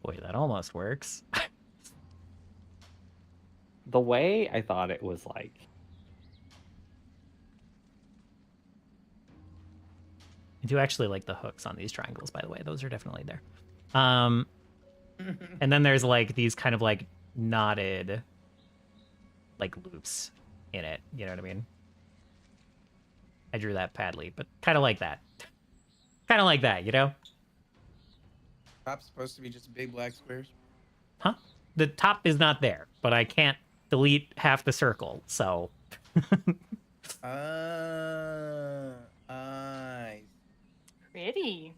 Boy, that almost works. The way I thought it was like... I do actually like the hooks on these triangles, by the way. Those are definitely there. And then there's like these kind of like knotted like loops in it. You know what I mean? I drew that badly, but kind of like that. Kind of like that, you know? Top's supposed to be just big black squares. Huh? The top is not there, but I can't delete half the circle, so. I Pretty.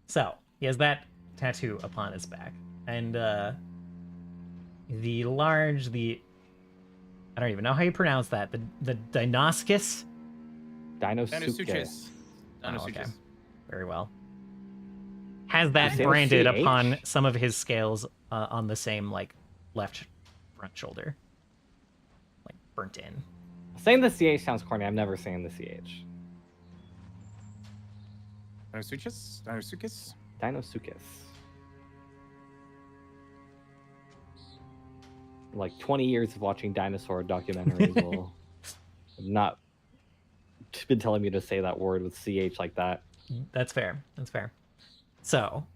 So, he has that tattoo upon his back. And the I don't even know how you pronounce that. The Dinoscus? Dinosuchus. Oh, okay. Very well. Has that Is it a branded CH? upon some of his scales on the same, like, left front shoulder. Like, burnt in. Saying the CH sounds corny. I'm never saying the CH. Dinosuchus? Dinosuchus? Dinosuchus. Like 20 years of watching dinosaur documentaries will have not been telling me to say that word with CH like that. That's fair. That's fair. So.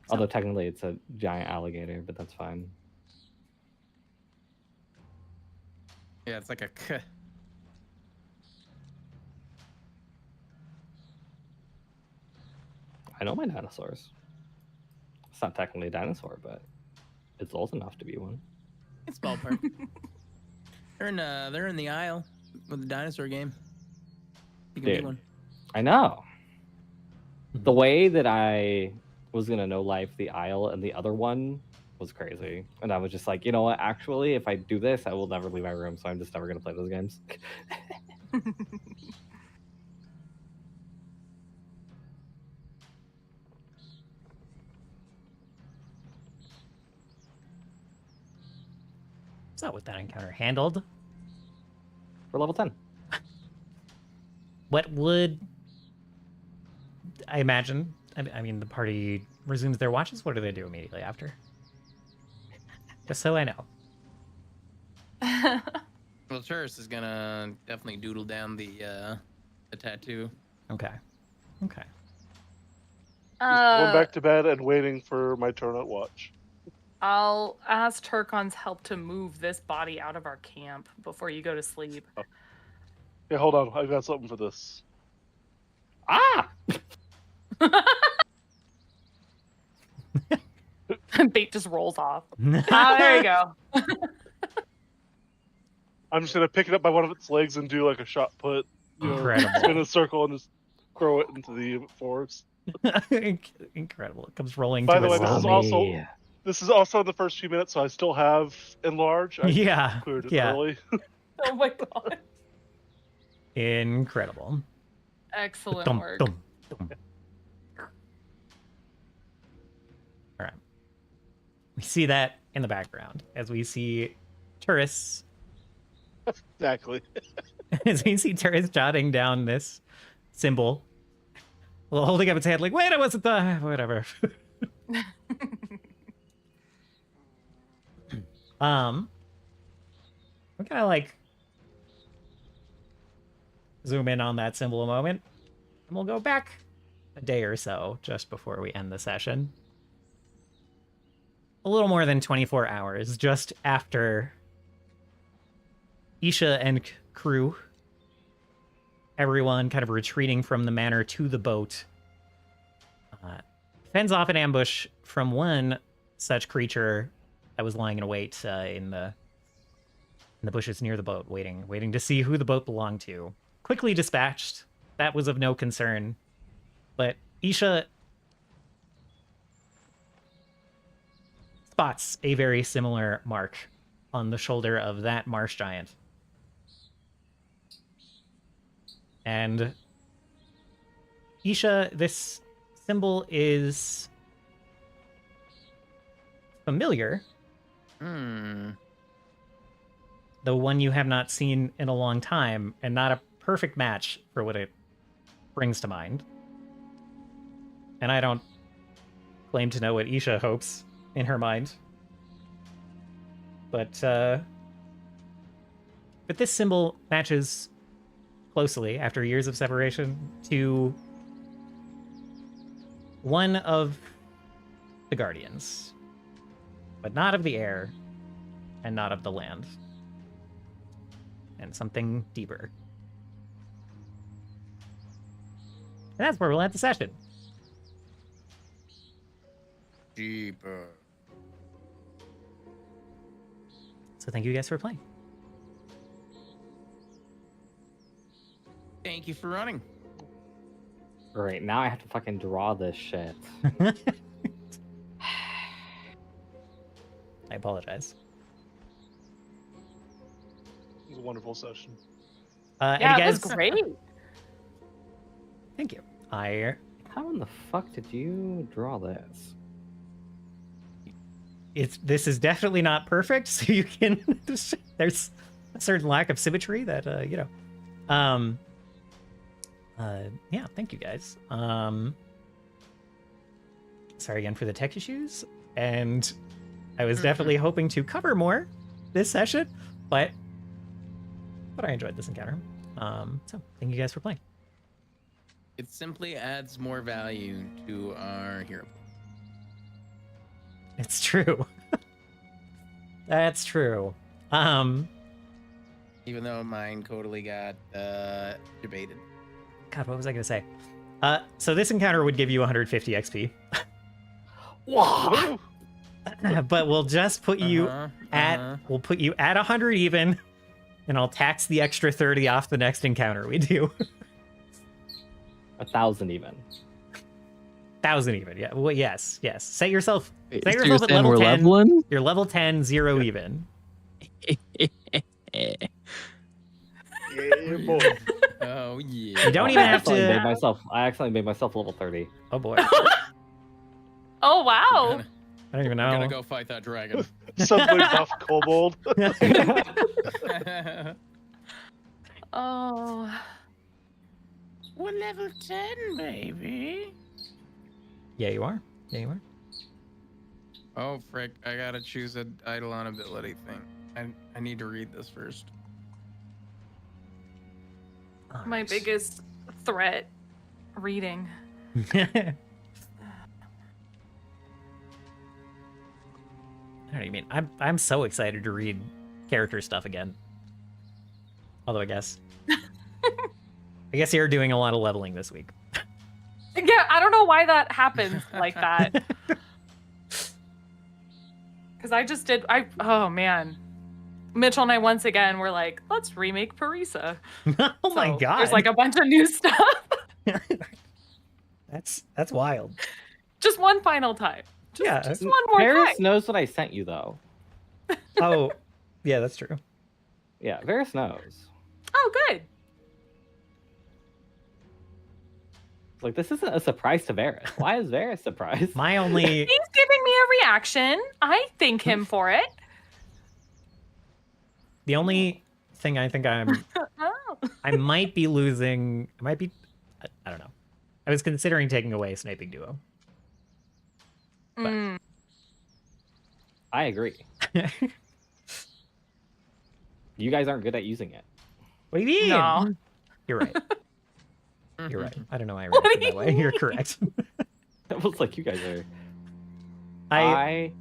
Although technically it's a giant alligator, but that's fine. Yeah, it's like a k. I know my dinosaurs. It's not technically a dinosaur, but it's old enough to be one. It's ballpark. They're in the aisle with the dinosaur game. You can be Dude. one. I know. The way that I was gonna know life, the aisle, and the other one was crazy. And I was just like, you know what? Actually, if I do this, I will never leave my room. So I'm just never gonna play those games. So with that encounter handled, We're level 10. what would I imagine? I mean, the party resumes their watches. What do they do immediately after? Just so I know. Well, Turris is gonna definitely doodle down the tattoo. Okay. Okay. Going back to bed and waiting for my turn at watch. I'll ask Turkon's help to move this body out of our camp before you go to sleep. Hey, hold on. I've got something for this. Ah! Bait just rolls off. Ah, there you go. I'm just gonna pick it up by one of its legs and do like a shot put. You know, Incredible. spin a circle and just throw it into the forest. Incredible. It comes rolling By to the way, its this is stomach. also the first few minutes, so I still have enlarge. I Yeah. cleared it Yeah. early. Oh my god. Incredible. Excellent Dum, work. dum, dum. All right. We see that in the background as we see Turris. Exactly. As we see Turris jotting down this symbol, well, holding up its hand like, wait, I wasn't the whatever. We're gonna like zoom in on that symbol a moment, and we'll go back a day or so just before we end the session. A little more than 24 hours just after Isha and crew, everyone kind of retreating from the manor to the boat, fends off an ambush from one such creature that was lying in wait in the bushes near the boat, waiting to see who the boat belonged to. Quickly dispatched. That was of no concern. But Isha spots a very similar mark on the shoulder of that marsh giant. And Isha, this symbol is familiar. The one you have not seen in a long time, and not a perfect match for what it brings to mind. And I don't claim to know what Isha hopes in her mind. But this symbol matches closely, after years of separation, to one of the guardians, but not of the air and not of the land, and something deeper. And that's where we'll end the session. Deeper. So thank you guys for playing. Thank you for running. Great, now I have to fucking draw this shit. I apologize. It was a wonderful session. And Yeah, you it was guys, great. thank you. How in the fuck did you draw this? This is definitely not perfect, so you can there's a certain lack of symmetry that yeah, thank you guys. Sorry again for the tech issues, and I was definitely hoping to cover more this session, but I enjoyed this encounter. So thank you guys for playing. It simply adds more value to our hero. It's true. That's true. Even though mine totally got debated. God, what was I gonna say? So this encounter would give you 150 XP, Wow. but we'll just put you we'll put you at 100 even, and I'll tax the extra 30 off the next encounter we do. 1,000 even. 1,000 even, yeah. Well, yes. Set yourself. Wait, Set so you're yourself at saying level we're 10. leveling? You're level 10, 0 even. Yeah, boy. Oh yeah. You don't even have I accidentally made myself level 30. Oh boy, Oh wow. I don't even I'm know. gonna go fight that dragon. Subway buff kobold. Oh. We're level 10, baby. Yeah, you are. Oh frick! I gotta choose an Eidolon ability thing. I need to read this first. My biggest threat, reading. I don't even mean. I'm so excited to read character stuff again. Although I guess you're doing a lot of leveling this week. Yeah, I don't know why that happens like that. Because I just did. Oh man, Mitchell and I once again were like, let's remake Parisa. Oh my So god, there's like a bunch of new stuff. that's wild. Just one final time. Just one more Varys time. knows what I sent you, though. Oh, yeah, that's true. Yeah, Varys knows. Oh, good. Like, this isn't a surprise to Varys. Why is Varys surprised? My only He's giving me a reaction. I thank him for it. the only thing I think Oh. I might be losing. I don't know. I was considering taking away Sniping Duo. Mm. I agree. You guys aren't good at using it. What do you mean? No. You're right. You're right. I don't know why I What reacted do that you way. You're mean? correct. It was like you guys are. I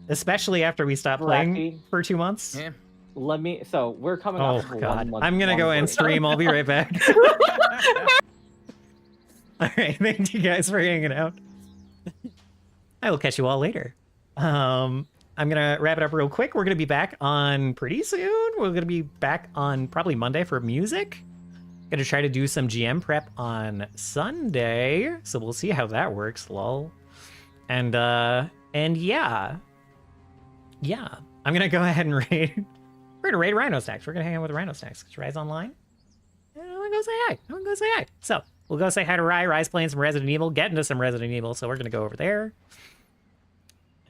especially after we stopped playing Voraktee, for 2 months. Yeah. let me. So we're coming Oh off of a god. 1 month. I'm gonna go long and break. stream. I'll be right back. All right. Thank you guys for hanging out. I will catch you all later. I'm gonna wrap it up real quick. We're gonna be back on pretty soon. We're gonna be back on probably Monday for music. Gonna try to do some GM prep on Sunday, so we'll see how that works. Lol. And yeah, I'm gonna go ahead and raid. We're gonna raid Rhino Stacks. We're gonna hang out with Rhino Stacks because Rye's online. And I wanna go say hi. So we'll go say hi to Rye. Rye's playing some Resident Evil, get into some Resident Evil. So we're gonna go over there.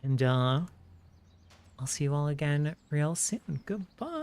And I'll see you all again real soon. Goodbye.